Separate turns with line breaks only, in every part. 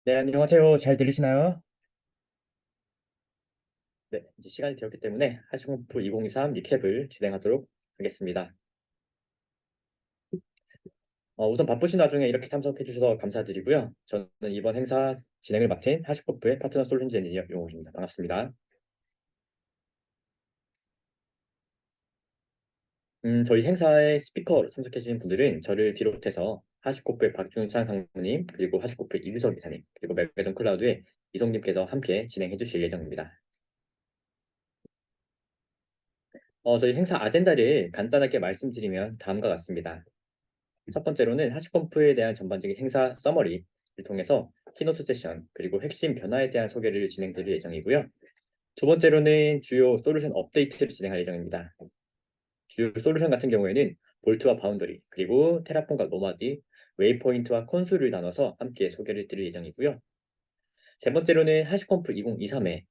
네, 안녕하세요. 잘 들리시나요? 네, 이제 시간이 되었기 때문에 하시공프 2023 리캡을 진행하도록 하겠습니다. 우선 바쁘신 와중에 이렇게 참석해 주셔서 감사드리고요. 저는 이번 행사 진행을 맡은 하시코프의 파트너 솔루션 엔지니어 용호입니다. 반갑습니다. 저희 행사에 스피커로 참석해 주신 분들은 저를 비롯해서 하시코프의 박준찬 상무님, 그리고 하시코프의 이규석 이사님, 그리고 맥베돈 클라우드의 이송님께서 함께 진행해 주실 예정입니다. 저희 행사 아젠다를 간단하게 말씀드리면 다음과 같습니다. 첫 번째로는 하시컴프에 대한 전반적인 행사 서머리를 통해서 키노트 세션 그리고 핵심 변화에 대한 소개를 진행드릴 예정이고요. 두 번째로는 주요 솔루션 업데이트를 진행할 예정입니다. 주요 솔루션 같은 경우에는 볼트와 바운더리 그리고 테라폼과 노마드, 웨이포인트와 콘솔을 나눠서 함께 소개를 드릴 예정이고요. 세 번째로는 하시컴프 2023의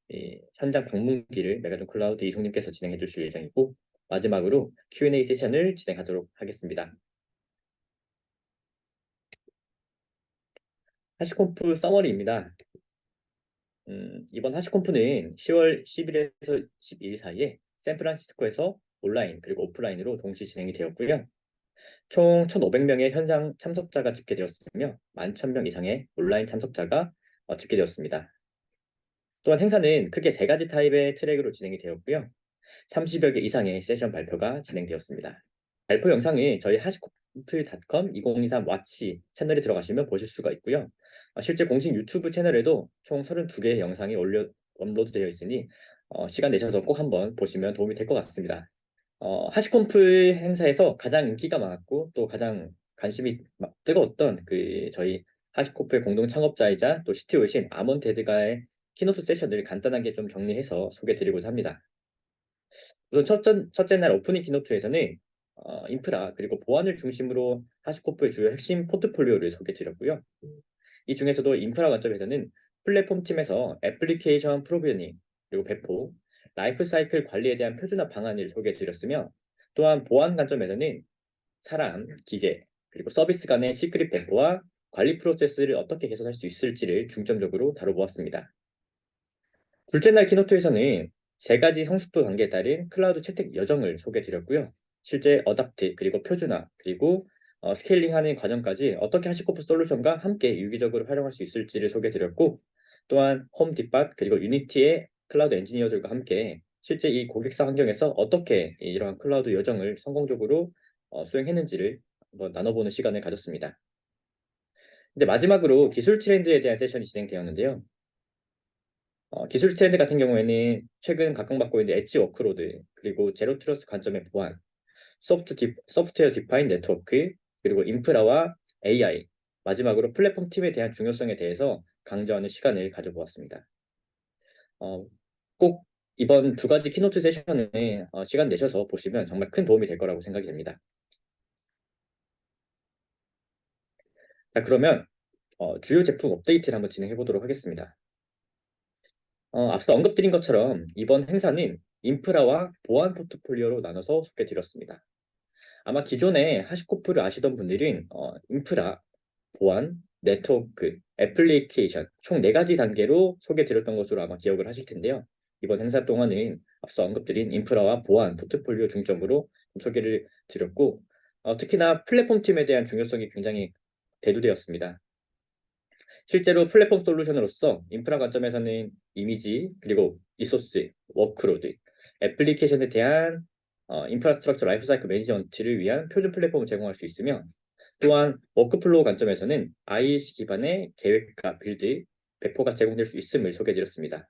현장 방문기를 메가존 클라우드 이송님께서 진행해 주실 예정이고, 마지막으로 Q&A 세션을 진행하도록 하겠습니다. 하시콤프 서머리입니다. 이번 하시콤프는 10월 10일에서 12일 사이에 샌프란시스코에서 온라인 그리고 오프라인으로 동시 진행이 되었고요. 총 1,500명의 현장 참석자가 집계되었으며 11,000명 이상의 온라인 참석자가 집계되었습니다. 또한 행사는 크게 세 가지 타입의 트랙으로 진행이 되었고요. 30여 개 이상의 세션 발표가 진행되었습니다. 발표 영상이 저희 하시코프닷컴 2023 와치 채널에 들어가시면 보실 수가 있고요. 실제 공식 유튜브 채널에도 총 32개의 영상이 업로드되어 있으니 시간 내셔서 꼭 한번 보시면 도움이 될 것 같습니다. 하시콤프 행사에서 가장 인기가 많았고 또 가장 관심이 뜨거웠던 저희 하시코프의 공동 창업자이자 또 CTO이신 아몬 테드가의 키노트 세션을 간단하게 좀 정리해서 소개드리고자 합니다. 우선 첫째 날 오프닝 키노트에서는 인프라 그리고 보안을 중심으로 하시코프의 주요 핵심 포트폴리오를 소개드렸고요. 이 중에서도 인프라 관점에서는 플랫폼 팀에서 애플리케이션 프로비저닝 그리고 배포, 라이프 사이클 관리에 대한 표준화 방안을 소개드렸으며, 또한 보안 관점에서는 사람, 기계, 그리고 서비스 간의 시크릿 배포와 관리 프로세스를 어떻게 개선할 수 있을지를 중점적으로 다뤄보았습니다. 둘째 날 키노트에서는 세 가지 성숙도 단계에 따른 클라우드 채택 여정을 소개드렸고요. 실제 어답트, 그리고 표준화, 그리고 스케일링하는 과정까지 어떻게 하시코프 솔루션과 함께 유기적으로 활용할 수 있을지를 소개드렸고, 또한 홈 뒷밭 그리고 유니티의 클라우드 엔지니어들과 함께 실제 이 고객사 환경에서 어떻게 이러한 클라우드 여정을 성공적으로 수행했는지를 한번 나눠보는 시간을 가졌습니다. 근데 마지막으로 기술 트렌드에 대한 세션이 진행되었는데요. 기술 트렌드 같은 경우에는 최근 각광받고 있는 엣지 워크로드, 그리고 제로 트러스트 관점의 보안, 소프트웨어 디파인 네트워크, 그리고 인프라와 AI, 마지막으로 플랫폼 팀에 대한 중요성에 대해서 강조하는 시간을 가져보았습니다. 어, 꼭 이번 두 가지 키노트 세션을 시간 내셔서 보시면 정말 큰 도움이 될 거라고 생각이 됩니다. 자, 그러면 주요 제품 업데이트를 한번 진행해 보도록 하겠습니다. 앞서 언급드린 것처럼 이번 행사는 인프라와 보안 포트폴리오로 나눠서 소개드렸습니다. 아마 기존에 하시코프를 아시던 분들은 인프라, 보안, 네트워크, 애플리케이션 총 4가지 단계로 소개드렸던 것으로 아마 기억을 하실 텐데요. 이번 행사 동안은 앞서 언급드린 인프라와 보안 포트폴리오 중점으로 소개를 드렸고, 특히나 플랫폼 팀에 대한 중요성이 굉장히 대두되었습니다. 실제로 플랫폼 솔루션으로서 인프라 관점에서는 이미지, 그리고 리소스, 워크로드, 애플리케이션에 대한 인프라스트럭처 라이프사이클 매니지먼트를 위한 표준 플랫폼을 제공할 수 있으며, 또한 워크플로우 관점에서는 IEC 기반의 계획과 빌드, 배포가 제공될 수 있음을 소개해드렸습니다.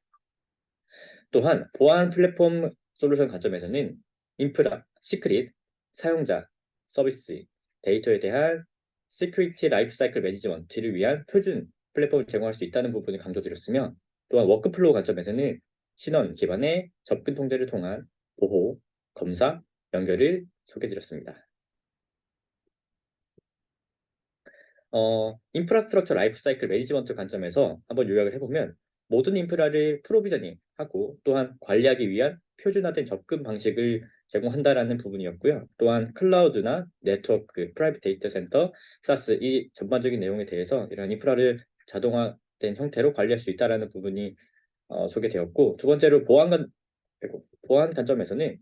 또한 보안 플랫폼 솔루션 관점에서는 인프라, 시크릿, 사용자, 서비스, 데이터에 대한 시큐리티 라이프사이클 매니지먼트를 위한 표준 플랫폼을 제공할 수 있다는 부분을 강조드렸으며, 또한 워크플로우 관점에서는 신원 기반의 접근 통제를 통한 보호, 검사, 연결을 소개드렸습니다. 인프라스트럭처 라이프사이클 매니지먼트 관점에서 한번 요약을 해보면, 모든 인프라를 프로비저닝하고 또한 관리하기 위한 표준화된 접근 방식을 제공한다라는 부분이었고요. 또한 클라우드나 네트워크, 프라이빗 데이터 센터, 사스 이 전반적인 내용에 대해서 이런 인프라를 자동화된 업데이트된 형태로 관리할 수 있다라는 부분이 소개되었고, 두 번째로 보안 관점에서는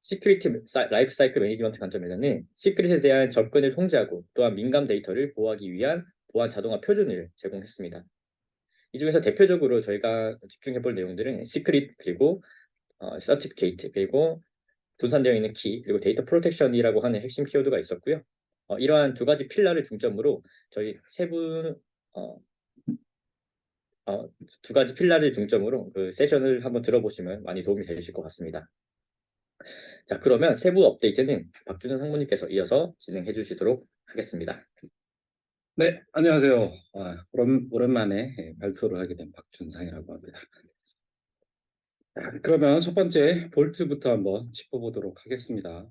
시큐리티 라이프 사이클 매니지먼트 관점에서는 시크릿에 대한 접근을 통제하고 또한 민감 데이터를 보호하기 위한 보안 자동화 표준을 제공했습니다. 이 중에서 대표적으로 저희가 집중해 볼 내용들은 시크릿, 그리고 서티피케이트, 그리고 분산되어 있는 키, 그리고 데이터 프로텍션이라고 하는 핵심 키워드가 있었고요. 이러한 두 가지 필러를 중점으로 저희 어, 두 가지 필러를 중점으로 그 세션을 한번 들어보시면 많이 도움이 되실 것 같습니다. 자, 그러면 세부 업데이트는 박준현 상무님께서 이어서 진행해 주시도록 하겠습니다.
네, 안녕하세요. 오랜만에 발표를 하게 된 박준상이라고 합니다. 그러면 첫 번째 볼트부터 한번 짚어보도록 하겠습니다.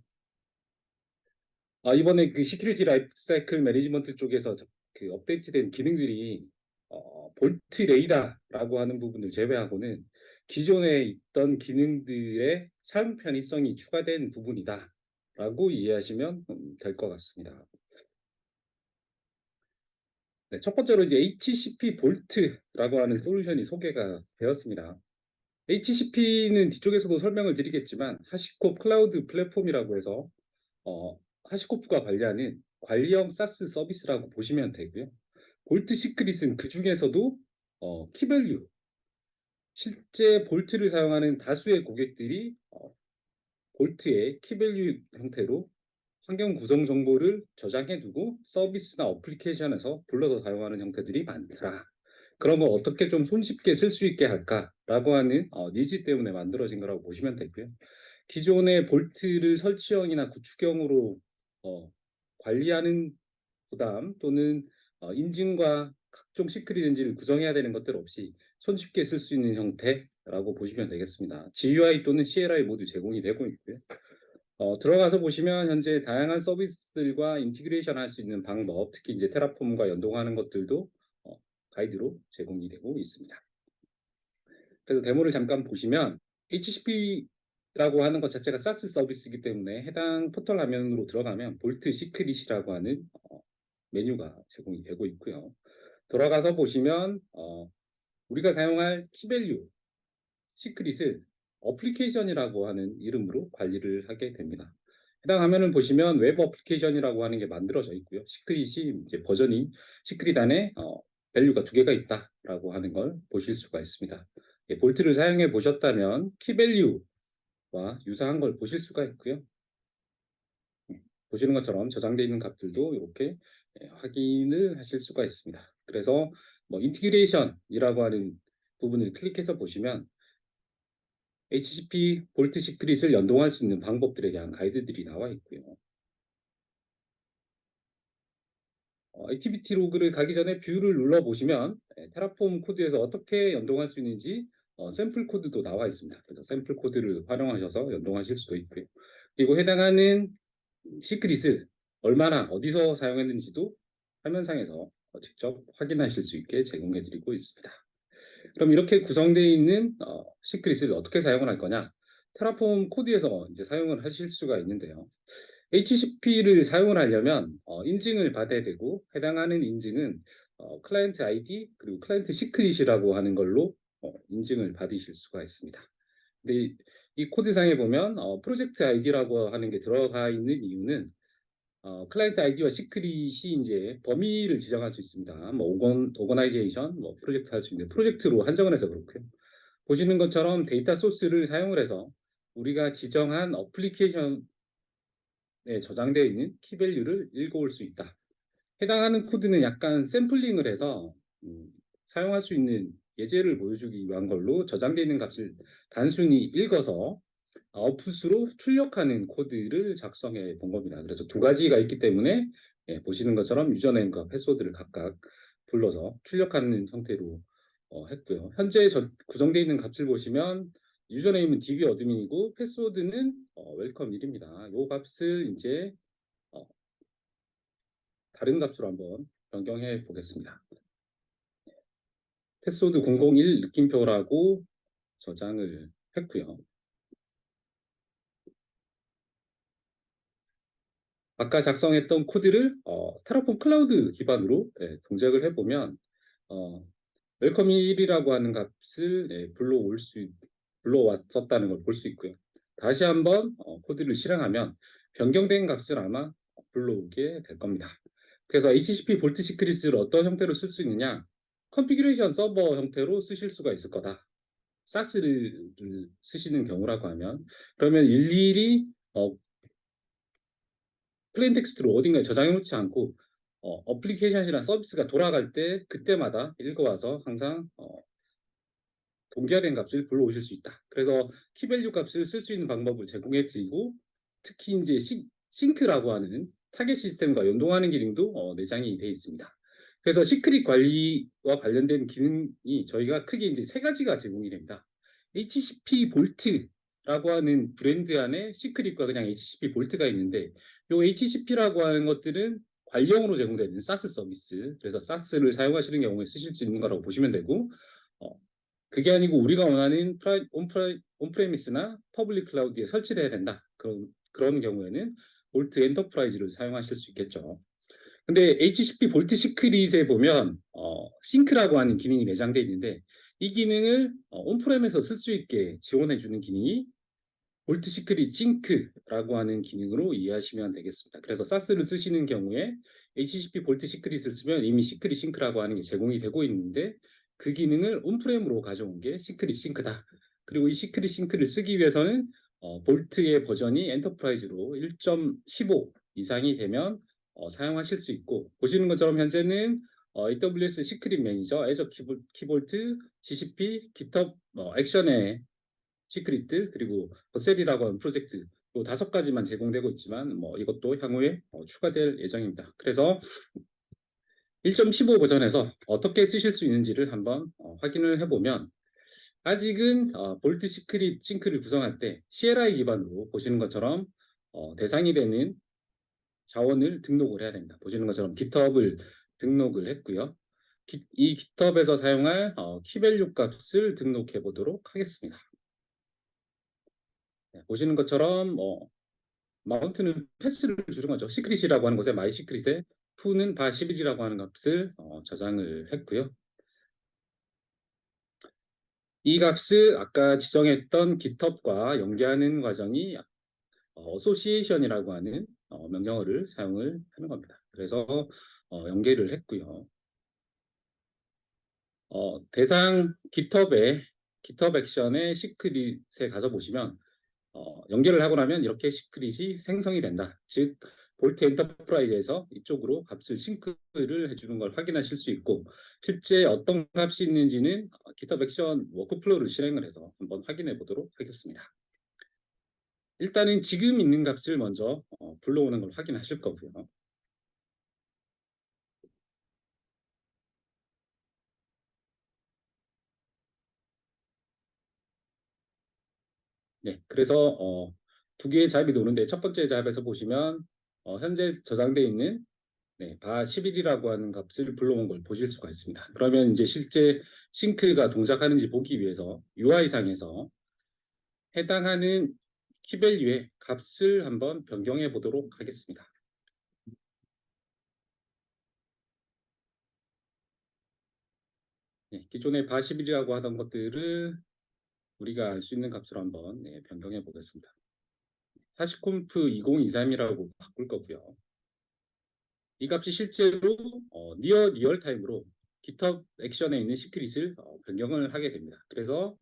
이번에 그 시큐리티 라이프 사이클 매니지먼트 쪽에서 그 업데이트된 기능들이 볼트 레이더라고 하는 부분을 제외하고는 기존에 있던 기능들의 사용 편의성이 추가된 부분이다라고 이해하시면 될 것 같습니다. 네, 첫 번째로 이제 HCP 볼트라고 하는 솔루션이 소개가 되었습니다. HCP는 뒤쪽에서도 설명을 드리겠지만 하시콥 클라우드 플랫폼이라고 해서 하시코프가 관리하는 관리형 사스 서비스라고 보시면 되고요. 볼트 시크릿은 그 중에서도 키밸류, 실제 볼트를 사용하는 다수의 고객들이 볼트의 키밸류 형태로 환경 구성 정보를 저장해 두고 서비스나 어플리케이션에서 불러서 사용하는 형태들이 많더라. 그러면 어떻게 좀 손쉽게 쓸 수 있게 할까라고 하는 니즈 때문에 만들어진 거라고 보시면 되고요. 기존의 볼트를 설치형이나 구축형으로 관리하는 부담 또는 인증과 각종 시크릿 엔진을 구성해야 되는 것들 없이 손쉽게 쓸 수 있는 형태라고 보시면 되겠습니다. GUI 또는 CLI 모두 제공이 되고 있고요. 들어가서 보시면 현재 다양한 서비스들과 인티그레이션 할 수 있는 방법, 특히 이제 테라폼과 연동하는 것들도 가이드로 제공이 되고 있습니다. 그래서 데모를 잠깐 보시면 HCP라고 하는 것 자체가 사스 서비스이기 때문에 해당 포털 화면으로 들어가면 볼트 시크릿이라고 하는 메뉴가 제공이 되고 있고요. 돌아가서 보시면 우리가 사용할 키밸류 시크릿을 어플리케이션이라고 하는 이름으로 관리를 하게 됩니다. 해당 화면을 보시면 웹 어플리케이션이라고 하는 게 만들어져 있고요. 시크릿이 이제 버전이 시크릿 안에 밸류가 두 개가 있다라고 하는 걸 보실 수가 있습니다. 볼트를 사용해 보셨다면 키밸류와 유사한 걸 보실 수가 있고요. 보시는 것처럼 저장되어 있는 값들도 이렇게 확인을 하실 수가 있습니다. 그래서 뭐 인티그레이션이라고 하는 부분을 클릭해서 보시면 HCP 볼트 시크릿을 연동할 수 있는 방법들에 대한 가이드들이 나와 있고요. 액티비티 로그를 가기 전에 뷰를 눌러보시면 테라폼 코드에서 어떻게 연동할 수 있는지 샘플 코드도 나와 있습니다. 그래서 샘플 코드를 활용하셔서 연동하실 수도 있고요. 그리고 해당하는 시크릿을 얼마나 어디서 사용했는지도 화면상에서 직접 확인하실 수 있게 제공해 드리고 있습니다. 그럼 이렇게 구성되어 있는 시크릿을 어떻게 사용을 할 거냐? 테라폼 코드에서 이제 사용을 하실 수가 있는데요. HCP를 사용을 하려면 인증을 받아야 되고 해당하는 인증은 클라이언트 아이디 그리고 클라이언트 시크릿이라고 하는 걸로 인증을 받으실 수가 있습니다. 근데 이 코드상에 보면 프로젝트 아이디라고 하는 게 들어가 있는 이유는 클라이언트 아이디와 시크릿이 이제 범위를 지정할 수 있습니다. 뭐 오거나이제이션, 뭐 프로젝트 할 수 있는 프로젝트로 한정을 해서 그렇고요. 보시는 것처럼 데이터 소스를 사용을 해서 우리가 지정한 어플리케이션에 저장되어 있는 키밸류를 읽어올 수 있다. 해당하는 코드는 약간 샘플링을 해서 사용할 수 있는 예제를 보여주기 위한 걸로 저장되어 있는 값을 단순히 읽어서 아웃풋으로 출력하는 코드를 작성해 본 겁니다. 그래서 두 가지가 있기 때문에 보시는 것처럼 유저네임과 패스워드를 각각 불러서 출력하는 형태로 했고요. 현재 구성되어 있는 값을 보시면 유저네임은 db 어드민이고 패스워드는 웰컴 1입니다. 이 값을 이제 다른 값으로 한번 변경해 보겠습니다. 패스워드 001 느낌표라고 저장을 했고요. 아까 작성했던 코드를 테라폼 클라우드 기반으로 동작을 해보면 어, 웰컴 1이라고 하는 값을 불러왔었다는 걸 볼 수 있고요. 다시 한번 코드를 실행하면 변경된 값을 아마 불러오게 될 겁니다. 그래서 HCP 볼트 시크릿을 어떤 형태로 쓸 수 있느냐? 컨피규레이션 서버 형태로 쓰실 수가 있을 거다. 사스를 쓰시는 경우라고 하면 그러면 일일이 플레인 텍스트로 어딘가에 저장해 놓지 않고 어플리케이션이나 서비스가 돌아갈 때 그때마다 읽어와서 항상 동기화된 값을 불러오실 수 있다. 그래서 키밸류 값을 쓸 수 있는 방법을 제공해 드리고 특히 이제 싱크라고 하는 타겟 시스템과 연동하는 기능도 내장이 되어 있습니다. 그래서 시크릿 관리와 관련된 기능이 저희가 크게 이제 세 가지가 제공이 됩니다. HCP 볼트라고 하는 브랜드 안에 시크릿과 그냥 HCP 볼트가 있는데 이 HCP라고 하는 것들은 관용으로 제공되는 사스 서비스, 그래서 사스를 사용하시는 경우에 쓰실 수 있는 거라고 보시면 되고 어, 그게 아니고 우리가 원하는 온프레미스나 퍼블릭 클라우드에 설치를 해야 된다. 그런 경우에는 볼트 엔터프라이즈를 사용하실 수 있겠죠. 근데 HCP 볼트 시크릿에 보면 싱크라고 하는 기능이 내장되어 있는데 이 기능을 온프렘에서 쓸 수 있게 지원해 주는 기능이 볼트 시크릿 싱크라고 하는 기능으로 이해하시면 되겠습니다. 그래서 사스를 쓰시는 경우에 HCP 볼트 시크릿을 쓰면 이미 시크릿 싱크라고 하는 게 제공이 되고 있는데 그 기능을 온프렘으로 가져온 게 시크릿 싱크다. 그리고 이 시크릿 싱크를 쓰기 위해서는 볼트의 버전이 엔터프라이즈로 1.15 이상이 되면 사용하실 수 있고 보시는 것처럼 현재는 AWS 시크릿 매니저, 애저 키볼트, GCP, GitHub 액션에 시크릿들 그리고 버셀이라고 하는 프로젝트 또 5가지만 제공되고 있지만 이것도 향후에 추가될 예정입니다. 그래서 1.15 버전에서 어떻게 쓰실 수 있는지를 한번 확인을 해보면 아직은 볼트 시크릿 싱크를 구성할 때 CLI 기반으로 보시는 것처럼 대상이 되는 자원을 등록을 해야 됩니다. 보시는 것처럼 GitHub을 등록을 했고요. 이 GitHub에서 사용할 키밸류 값을 등록해 보도록 하겠습니다. 네, 보시는 것처럼 마운트는 패스를 주는 거죠. 시크릿이라고 하는 곳에 마이 시크릿에 푸는 바 11이라고 하는 값을 저장을 했고요. 이 값을 아까 지정했던 GitHub과 연계하는 과정이 어소시에이션이라고 하는 명령어를 사용을 하는 겁니다. 그래서 연계를 했고요. 대상 GitHub 액션의 시크릿에 가서 보시면 연결을 하고 나면 이렇게 시크릿이 생성이 된다. 즉 볼트 엔터프라이즈에서 이쪽으로 값을 싱크를 해주는 걸 확인하실 수 있고 실제 어떤 값이 있는지는 GitHub 액션 워크플로우를 실행을 해서 한번 확인해 보도록 하겠습니다. 일단은 지금 있는 값을 먼저 불러오는 걸 확인하실 거고요. 네, 그래서 두 개의 잡이 도는데 첫 번째 잡에서 보시면 현재 저장되어 있는 바 11이라고 하는 값을 불러온 걸 보실 수가 있습니다. 그러면 이제 실제 싱크가 동작하는지 보기 위해서 UI상에서 해당하는 키밸류의 값을 한번 변경해 보도록 하겠습니다. 네, 기존의 바 11이라고 하던 것들을 우리가 알 수 있는 값으로 한번 변경해 보겠습니다. 하시콤프 2023이라고 바꿀 거고요. 이 값이 실제로 니어 리얼타임으로 GitHub 액션에 있는 시크릿을 변경을 하게 됩니다. 그래서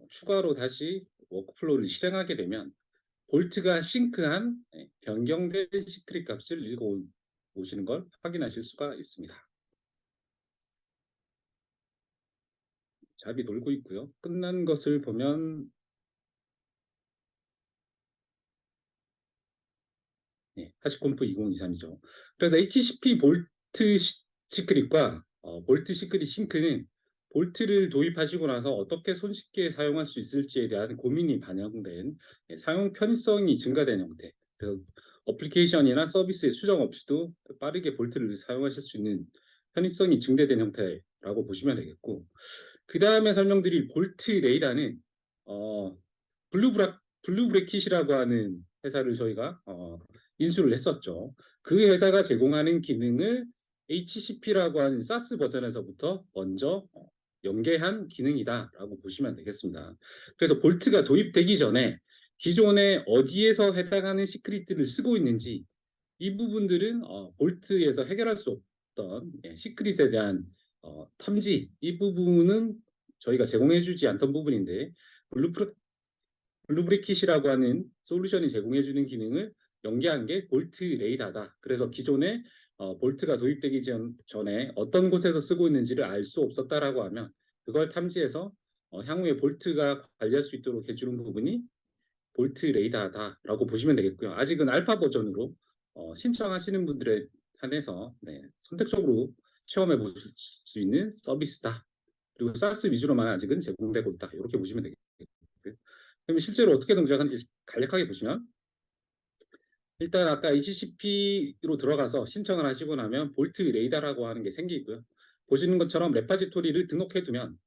추가로 다시 워크플로우를 실행하게 되면 볼트가 싱크한 변경된 시크릿 값을 읽어 오시는 걸 확인하실 수가 있습니다. 잡이 돌고 있고요. 끝난 것을 보면 하시콤프 2023이죠. 그래서 HCP 볼트 시크릿과 볼트 시크릿 싱크는 볼트를 도입하시고 나서 어떻게 손쉽게 사용할 수 있을지에 대한 고민이 반영된 사용 편의성이 증가된 형태. 그래서 어플리케이션이나 서비스의 수정 없이도 빠르게 볼트를 사용하실 수 있는 편의성이 증대된 형태라고 보시면 되겠고 그 다음에 설명드릴 볼트 레이다는 블루브래킷이라고 하는 회사를 저희가 인수를 했었죠. 그 회사가 제공하는 기능을 HCP라고 하는 사스 버전에서부터 먼저 연계한 기능이다라고 보시면 되겠습니다. 그래서 볼트가 도입되기 전에 기존에 어디에서 해당하는 시크릿들을 쓰고 있는지 이 부분들은 볼트에서 해결할 수 없던 시크릿에 대한 탐지 이 부분은 저희가 제공해주지 않던 부분인데 블루브리킷이라고 하는 솔루션이 제공해주는 기능을 연계한 게 볼트 레이더다. 그래서 기존에 볼트가 도입되기 전에 어떤 곳에서 쓰고 있는지를 알 수 없었다라고 하면 그걸 탐지해서 향후에 볼트가 관리할 수 있도록 해주는 부분이 볼트 레이더다라고 보시면 되겠고요. 아직은 알파 버전으로 신청하시는 분들에 한해서 선택적으로 체험해 보실 수 있는 서비스다. 그리고 사스 위주로만 아직은 제공되고 있다. 이렇게 보시면 되겠고요. 그럼 실제로 어떻게 동작하는지 간략하게 보시면 일단 아까 HCP로 들어가서 신청을 하시고 나면 볼트 레이더라고 하는 게 생기고요. 보시는 것처럼 레파지토리를 등록해 두면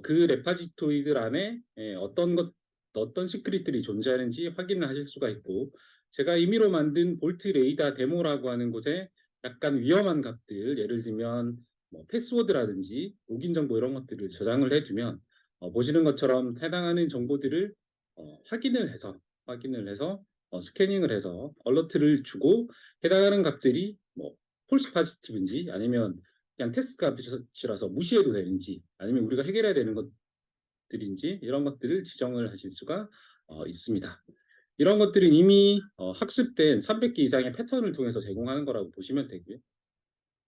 그 레파지토리들 안에 어떤 시크릿들이 존재하는지 확인을 하실 수가 있고 제가 임의로 만든 볼트 레이더 데모라고 하는 곳에 약간 위험한 값들 예를 들면 뭐 패스워드라든지 로긴 정보 이런 것들을 저장을 해두면 보시는 것처럼 해당하는 정보들을 확인을 해서 스캐닝을 해서 얼러트를 주고 해당하는 값들이 뭐 폴스 파지티브인지 아니면 그냥 테스트 값이라서 무시해도 되는지 아니면 우리가 해결해야 되는 것들인지 이런 것들을 지정을 하실 수가 있습니다. 이런 것들은 이미 학습된 300개 이상의 패턴을 통해서 제공하는 거라고 보시면 되고요.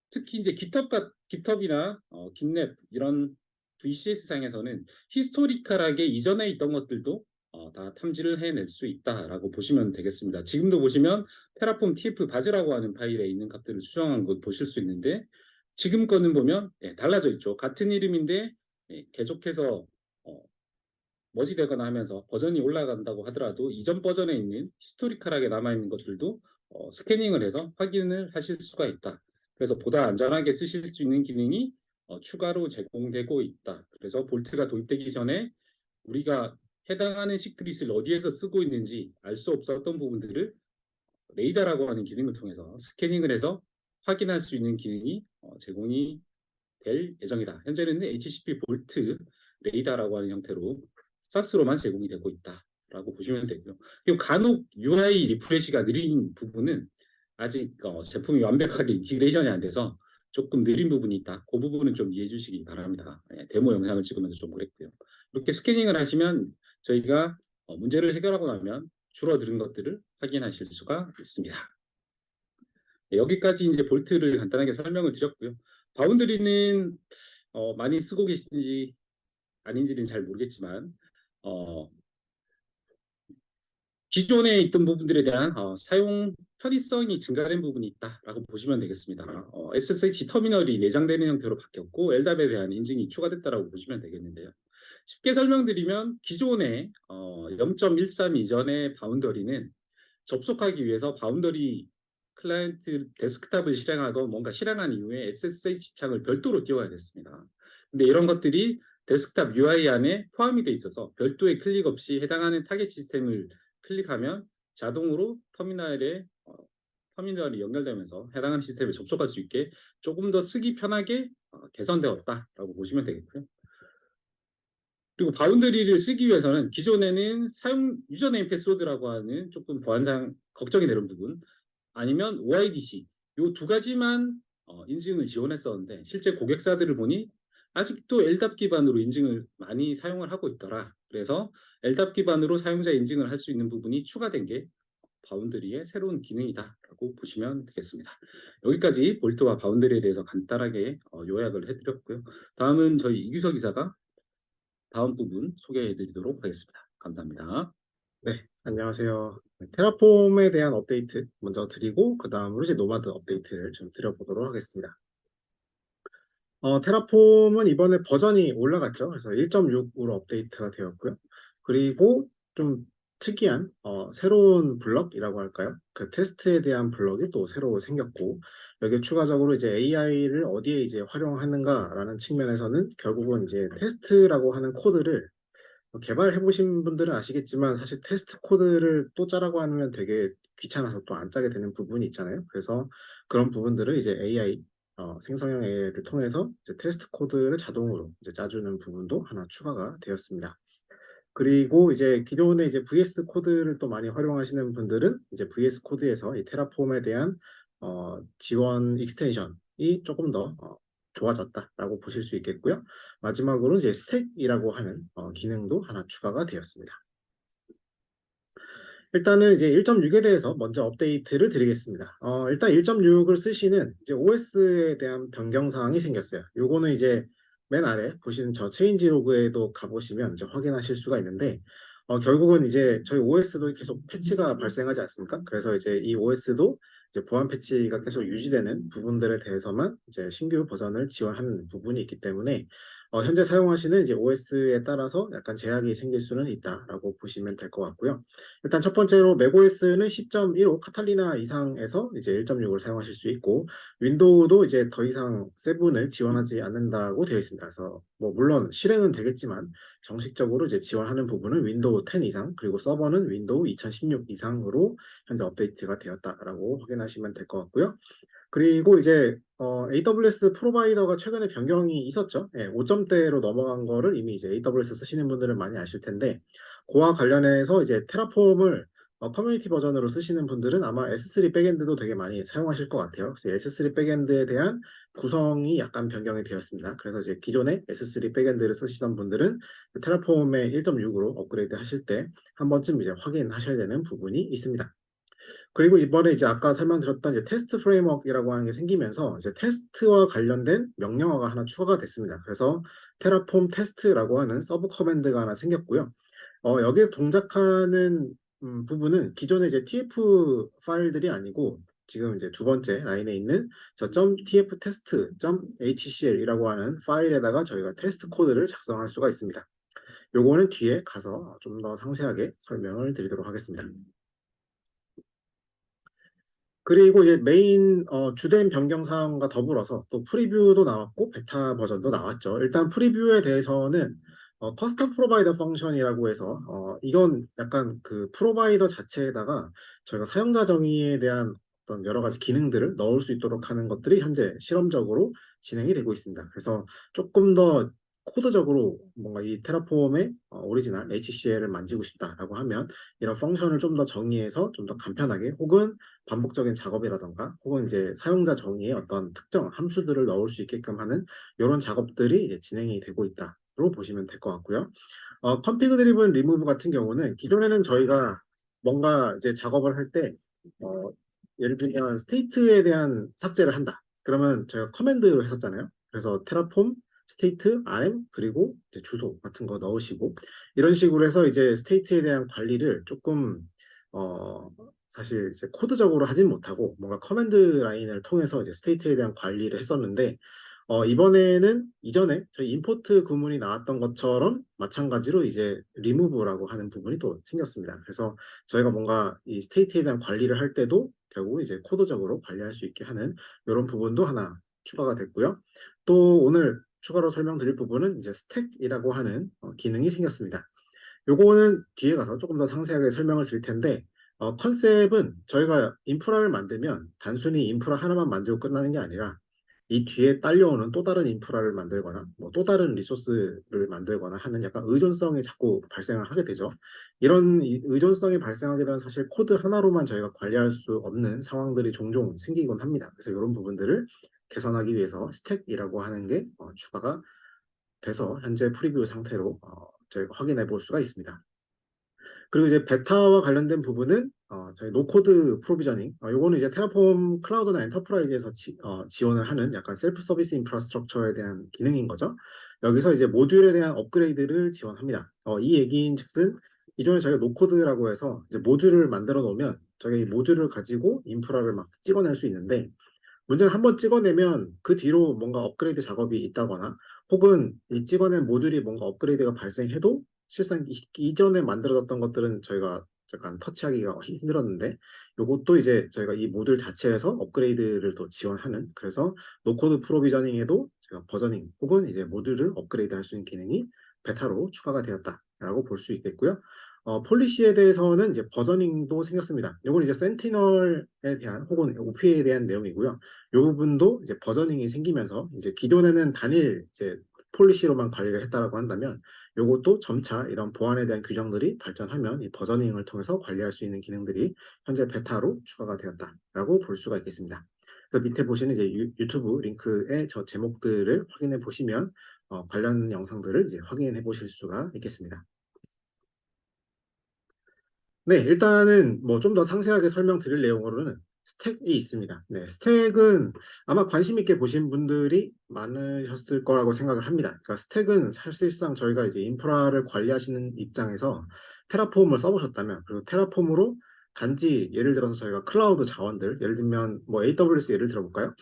특히 이제 깃허브이나 깃랩 이런 VCS 상에서는 히스토리컬하게 이전에 있던 것들도 다 탐지를 해낼 수 있다라고 보시면 되겠습니다. 지금도 보시면 테라폼 TF 바즈라고 하는 파일에 있는 값들을 수정한 것 보실 수 있는데 지금 거는 보면 달라져 있죠. 같은 이름인데 계속해서 머지되거나 하면서 버전이 올라간다고 하더라도 이전 버전에 있는 히스토리컬하게 남아있는 것들도 스캐닝을 해서 확인을 하실 수가 있다. 그래서 보다 안전하게 쓰실 수 있는 기능이 추가로 제공되고 있다. 그래서 볼트가 도입되기 전에 우리가 해당하는 시크릿을 어디에서 쓰고 있는지 알 수 없었던 부분들을 레이더라고 하는 기능을 통해서 스캐닝을 해서 확인할 수 있는 기능이 제공이 될 예정이다. 현재는 HCP 볼트 레이더라고 하는 형태로 사스로만 제공이 되고 있다라고 보시면 되고요. 그리고 간혹 UI 리프레시가 느린 부분은 아직 제품이 완벽하게 인티그레이션이 안 돼서 조금 느린 부분이 있다. 그 부분은 좀 이해해 주시기 바랍니다. 데모 영상을 찍으면서 좀 그랬고요. 이렇게 스캐닝을 하시면 저희가 문제를 해결하고 나면 줄어드는 것들을 확인하실 수가 있습니다. 여기까지 이제 볼트를 간단하게 설명을 드렸고요. 바운드리는 많이 쓰고 계신지 아닌지는 잘 모르겠지만 기존에 있던 부분들에 대한 사용 편의성이 증가된 부분이 있다라고 보시면 되겠습니다. SSH 터미널이 내장되는 형태로 바뀌었고 LDAP에 대한 인증이 추가됐다라고 보시면 되겠는데요. 쉽게 설명드리면 기존에 0.13 이전의 바운더리는 접속하기 위해서 바운더리 클라이언트 데스크탑을 실행하고 뭔가 실행한 이후에 SSH 창을 별도로 띄워야 됐습니다. 근데 이런 것들이 데스크탑 UI 안에 포함이 돼 있어서 별도의 클릭 없이 해당하는 타겟 시스템을 클릭하면 자동으로 터미널이 연결되면서 해당하는 시스템에 접속할 수 있게 조금 더 쓰기 편하게 개선되었다라고 보시면 되겠고요. 그리고 바운더리를 쓰기 위해서는 기존에는 사용 유저네임 패스워드라고 하는 조금 보안상 걱정이 되는 부분 아니면 OIDC 이 두 가지만 인증을 지원했었는데 실제 고객사들을 보니 아직도 LDAP 기반으로 인증을 많이 사용을 하고 있더라. 그래서 LDAP 기반으로 사용자 인증을 할 수 있는 부분이 추가된 게 바운더리의 새로운 기능이다라고 보시면 되겠습니다. 여기까지 볼트와 바운더리에 대해서 간단하게 요약을 해드렸고요. 다음은 저희 이규석 이사가 다음 부분 소개해 드리도록 하겠습니다. 감사합니다.
네, 안녕하세요. 테라폼에 대한 업데이트 먼저 드리고 그 다음으로 이제 노마드 업데이트를 좀 드려보도록 하겠습니다. 테라폼은 이번에 버전이 올라갔죠. 그래서 1.6으로 업데이트가 되었고요. 그리고 좀 특이한 새로운 블럭이라고 할까요? 그 테스트에 대한 블럭이 또 새로 생겼고 여기에 추가적으로 이제 AI를 어디에 이제 활용하는가라는 측면에서는 결국은 이제 테스트라고 하는 코드를 개발해 보신 분들은 아시겠지만 사실 테스트 코드를 또 짜라고 하면 되게 귀찮아서 또 안 짜게 되는 부분이 있잖아요. 그래서 그런 부분들을 이제 AI 생성형 AI를 통해서 이제 테스트 코드를 자동으로 이제 짜주는 부분도 하나 추가가 되었습니다. 그리고 이제 기존에 이제 VS 코드를 또 많이 활용하시는 분들은 이제 VS 코드에서 이 테라폼에 대한 지원 익스텐션이 조금 더 좋아졌다라고 보실 수 있겠고요. 마지막으로 이제 스택이라고 하는 기능도 하나 추가가 되었습니다. 일단은 이제 1.6에 대해서 먼저 업데이트를 드리겠습니다. 일단 1.6을 쓰시는 이제 OS에 대한 변경 사항이 생겼어요. 요거는 이제 맨 아래 보시는 저 체인지 로그에도 가보시면 이제 확인하실 수가 있는데, 결국은 이제 저희 OS도 계속 패치가 발생하지 않습니까? 그래서 이제 이 OS도 이제 보안 패치가 계속 유지되는 부분들에 대해서만 이제 신규 버전을 지원하는 부분이 있기 때문에 현재 사용하시는 이제 OS에 따라서 약간 제약이 생길 수는 있다라고 보시면 될 것 같고요. 일단 첫 번째로 macOS는 10.15 카탈리나 이상에서 이제 1.6을 사용하실 수 있고, 윈도우도 이제 더 이상 7을 지원하지 않는다고 되어 있습니다. 그래서 뭐 물론 실행은 되겠지만 정식적으로 이제 지원하는 부분은 윈도우 10 이상, 그리고 서버는 윈도우 2016 이상으로 현재 업데이트가 되었다라고 확인하시면 될 것 같고요. 그리고 이제 AWS 프로바이더가 최근에 변경이 있었죠. 예, 5점대로 넘어간 거를 이미 이제 AWS 쓰시는 분들은 많이 아실 텐데, 그와 관련해서 이제 테라폼을 커뮤니티 버전으로 쓰시는 분들은 아마 S3 백엔드도 되게 많이 사용하실 것 같아요. 그래서 S3 백엔드에 대한 구성이 약간 변경이 되었습니다. 그래서 이제 기존에 S3 백엔드를 쓰시던 분들은 테라폼의 1.6으로 업그레이드 하실 때 한 번쯤 이제 확인하셔야 되는 부분이 있습니다. 그리고 이번에 이제 아까 설명드렸던 이제 테스트 프레임워크라고 하는 게 생기면서 이제 테스트와 관련된 명령어가 하나 추가가 됐습니다. 그래서 테라폼 테스트라고 하는 서브 커맨드가 하나 생겼고요. 여기에 동작하는 부분은 기존의 이제 TF 파일들이 아니고 지금 이제 두 번째 라인에 있는 저 .tf 테스트 .hcl이라고 하는 파일에다가 저희가 테스트 코드를 작성할 수가 있습니다. 요거는 뒤에 가서 좀 더 상세하게 설명을 드리도록 하겠습니다. 그리고 이제 메인 주된 변경 사항과 더불어서 또 프리뷰도 나왔고 베타 버전도 나왔죠. 일단 프리뷰에 대해서는 커스텀 프로바이더 펑션이라고 해서 이건 약간 그 프로바이더 자체에다가 저희가 사용자 정의에 대한 어떤 여러 가지 기능들을 넣을 수 있도록 하는 것들이 현재 실험적으로 진행이 되고 있습니다. 그래서 조금 더 코드적으로 뭔가 이 테라폼의 오리지널 HCL을 만지고 싶다라고 하면 이런 펑션을 좀 더 정의해서 좀 더 간편하게, 혹은 반복적인 작업이라던가 혹은 이제 사용자 정의의 어떤 특정 함수들을 넣을 수 있게끔 하는 이런 작업들이 이제 진행이 되고 있다로 보시면 될 것 같고요. 컨피그 드리븐 리무브 같은 경우는 기존에는 저희가 뭔가 이제 작업을 할 때 예를 들면 스테이트에 대한 삭제를 한다. 그러면 저희가 커맨드로 했었잖아요. 그래서 테라폼 스테이트 rm 그리고 이제 주소 같은 거 넣으시고 이런 식으로 해서 이제 스테이트에 대한 관리를 조금 어, 사실 이제 코드적으로 하진 못하고 뭔가 커맨드 라인을 통해서 이제 스테이트에 대한 관리를 했었는데, 이번에는 이전에 저희 임포트 구문이 나왔던 것처럼 마찬가지로 이제 리무브라고 하는 부분이 또 생겼습니다. 그래서 저희가 뭔가 이 스테이트에 대한 관리를 할 때도 결국 이제 코드적으로 관리할 수 있게 하는 이런 부분도 하나 추가가 됐고요. 또 오늘 추가로 설명드릴 부분은 이제 스택이라고 하는 기능이 생겼습니다. 요거는 뒤에 가서 조금 더 상세하게 설명을 드릴 텐데, 컨셉은 저희가 인프라를 만들면 단순히 인프라 하나만 만들고 끝나는 게 아니라 이 뒤에 딸려오는 또 다른 인프라를 만들거나 뭐 또 다른 리소스를 만들거나 하는 약간 의존성이 자꾸 발생을 하게 되죠. 이런 의존성이 발생하게 되면 사실 코드 하나로만 저희가 관리할 수 없는 상황들이 종종 생기곤 합니다. 그래서 이런 부분들을 개선하기 위해서 스택이라고 하는 게 추가가 돼서 현재 프리뷰 상태로 저희가 확인해 볼 수가 있습니다. 그리고 이제 베타와 관련된 부분은 저희 노코드 프로비저닝, 요거는 이제 테라폼 클라우드나 엔터프라이즈에서 지원을 하는 약간 셀프 서비스 인프라스트럭처에 대한 기능인 거죠. 여기서 이제 모듈에 대한 업그레이드를 지원합니다. 이 얘기인즉슨 기존에 저희가 노코드라고 해서 이제 모듈을 만들어 놓으면 저희 모듈을 가지고 인프라를 막 찍어낼 수 있는데, 문제는 한번 찍어내면 그 뒤로 뭔가 업그레이드 작업이 있다거나 혹은 이 찍어낸 모듈이 뭔가 업그레이드가 발생해도 실상 이전에 만들어졌던 것들은 저희가 약간 터치하기가 힘들었는데, 요것도 이제 저희가 이 모듈 자체에서 업그레이드를 또 지원하는, 그래서 노코드 프로비저닝에도 제가 버저닝 혹은 이제 모듈을 업그레이드 할 수 있는 기능이 베타로 추가가 되었다라고 볼 수 있겠고요. 폴리시에 대해서는 이제 버저닝도 생겼습니다. 이건 이제 센티널에 대한 혹은 OPA에 대한 내용이고요. 이 부분도 이제 버저닝이 생기면서 이제 기존에는 단일 이제 폴리시로만 관리를 했다라고 한다면 이것도 점차 이런 보안에 대한 규정들이 발전하면 이 버저닝을 통해서 관리할 수 있는 기능들이 현재 베타로 추가가 되었다라고 볼 수가 있겠습니다. 그 밑에 보시는 이제 유튜브 링크의 저 제목들을 확인해 보시면 관련 영상들을 이제 확인해 보실 수가 있겠습니다. 네, 일단은 뭐 좀 더 상세하게 설명드릴 내용으로는 스택이 있습니다. 네, 스택은 아마 관심 있게 보신 분들이 많으셨을 거라고 생각을 합니다. 그러니까 스택은 사실상 저희가 이제 인프라를 관리하시는 입장에서 테라폼을 써보셨다면, 그리고 테라폼으로 단지 예를 들어서 저희가 클라우드 자원들, 예를 들면 뭐 AWS 예를 들어볼까요?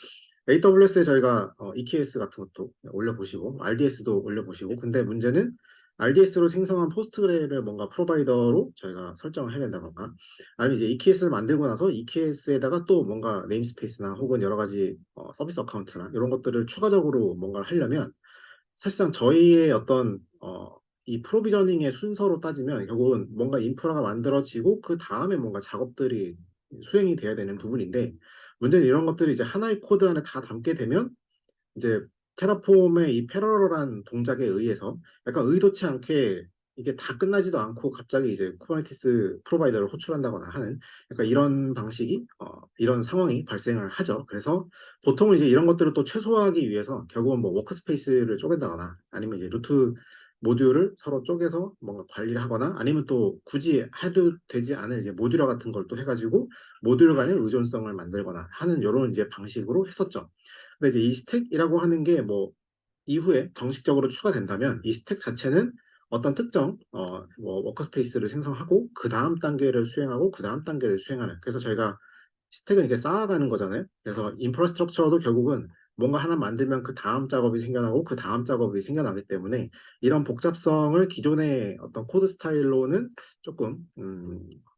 AWS에 저희가 EKS 같은 것도 올려보시고 RDS도 올려보시고, 근데 문제는 RDS로 생성한 포스트그레를 뭔가 프로바이더로 저희가 설정을 해야 된다던가, 아니면 이제 EKS를 만들고 나서 EKS에다가 또 뭔가 네임스페이스나 혹은 여러 가지 서비스 어카운트나 이런 것들을 추가적으로 뭔가를 하려면 사실상 저희의 어떤 이 프로비저닝의 순서로 따지면 결국은 뭔가 인프라가 만들어지고 그 다음에 뭔가 작업들이 수행이 돼야 되는 부분인데, 문제는 이런 것들이 이제 하나의 코드 안에 다 담게 되면 이제 테라폼의 이 패러럴한 동작에 의해서 약간 의도치 않게 이게 다 끝나지도 않고 갑자기 이제 쿠버네티스 프로바이더를 호출한다거나 하는 약간 이런 방식이 이런 상황이 발생을 하죠. 그래서 보통은 이제 이런 것들을 또 최소화하기 위해서 결국은 뭐 워크스페이스를 쪼갠다거나 아니면 이제 루트 모듈을 서로 쪼개서 뭔가 관리를 하거나 아니면 또 굳이 해도 되지 않을 이제 모듈화 같은 걸 또 해가지고 모듈 간의 의존성을 만들거나 하는 이런 이제 방식으로 했었죠. 근데 이제 이 스택이라고 하는 게 뭐 이후에 정식적으로 추가된다면 이 스택 자체는 어떤 특정 뭐 워크스페이스를 생성하고 그 다음 단계를 수행하고 그 다음 단계를 수행하는, 그래서 저희가 스택은 이렇게 쌓아가는 거잖아요. 그래서 인프라스트럭처도 결국은 뭔가 하나 만들면 그 다음 작업이 생겨나고 그 다음 작업이 생겨나기 때문에 이런 복잡성을 기존의 어떤 코드 스타일로는 조금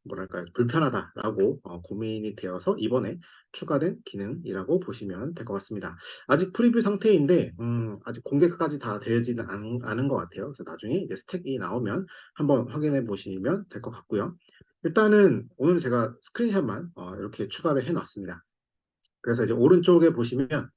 뭐랄까요, 불편하다라고 고민이 되어서 이번에 추가된 기능이라고 보시면 될 것 같습니다. 아직 프리뷰 상태인데 아직 공개까지 다 되지는 않은 것 같아요. 그래서 나중에 이제 스택이 나오면 한번 확인해 보시면 될 것 같고요. 일단은 오늘 제가 스크린샷만 이렇게 추가를 해놨습니다. 그래서 이제 오른쪽에 보시면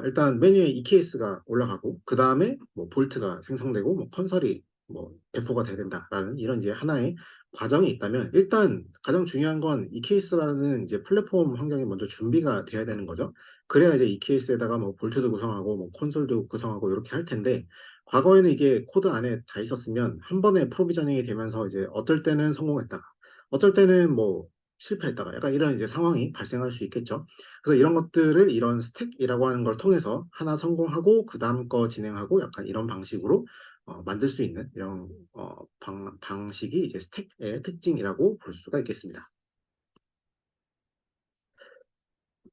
일단 메뉴에 EKS가 올라가고 그 다음에 뭐 볼트가 생성되고 뭐 컨설이 뭐 배포가 돼야 된다라는 이런 이제 하나의 과정이 있다면, 일단 가장 중요한 건 EKS라는 이제 플랫폼 환경이 먼저 준비가 돼야 되는 거죠. 그래야 이제 EKS에다가 뭐 볼트도 구성하고 뭐 콘솔도 구성하고 이렇게 할 텐데, 과거에는 이게 코드 안에 다 있었으면 한 번에 프로비저닝이 되면서 이제 어떨 때는 성공했다가 어쩔 때는 뭐 실패했다가 약간 이런 이제 상황이 발생할 수 있겠죠. 그래서 이런 것들을 이런 스택이라고 하는 걸 통해서 하나 성공하고 그 다음 거 진행하고 약간 이런 방식으로 만들 수 있는 이런 방식이 이제 스택의 특징이라고 볼 수가 있겠습니다.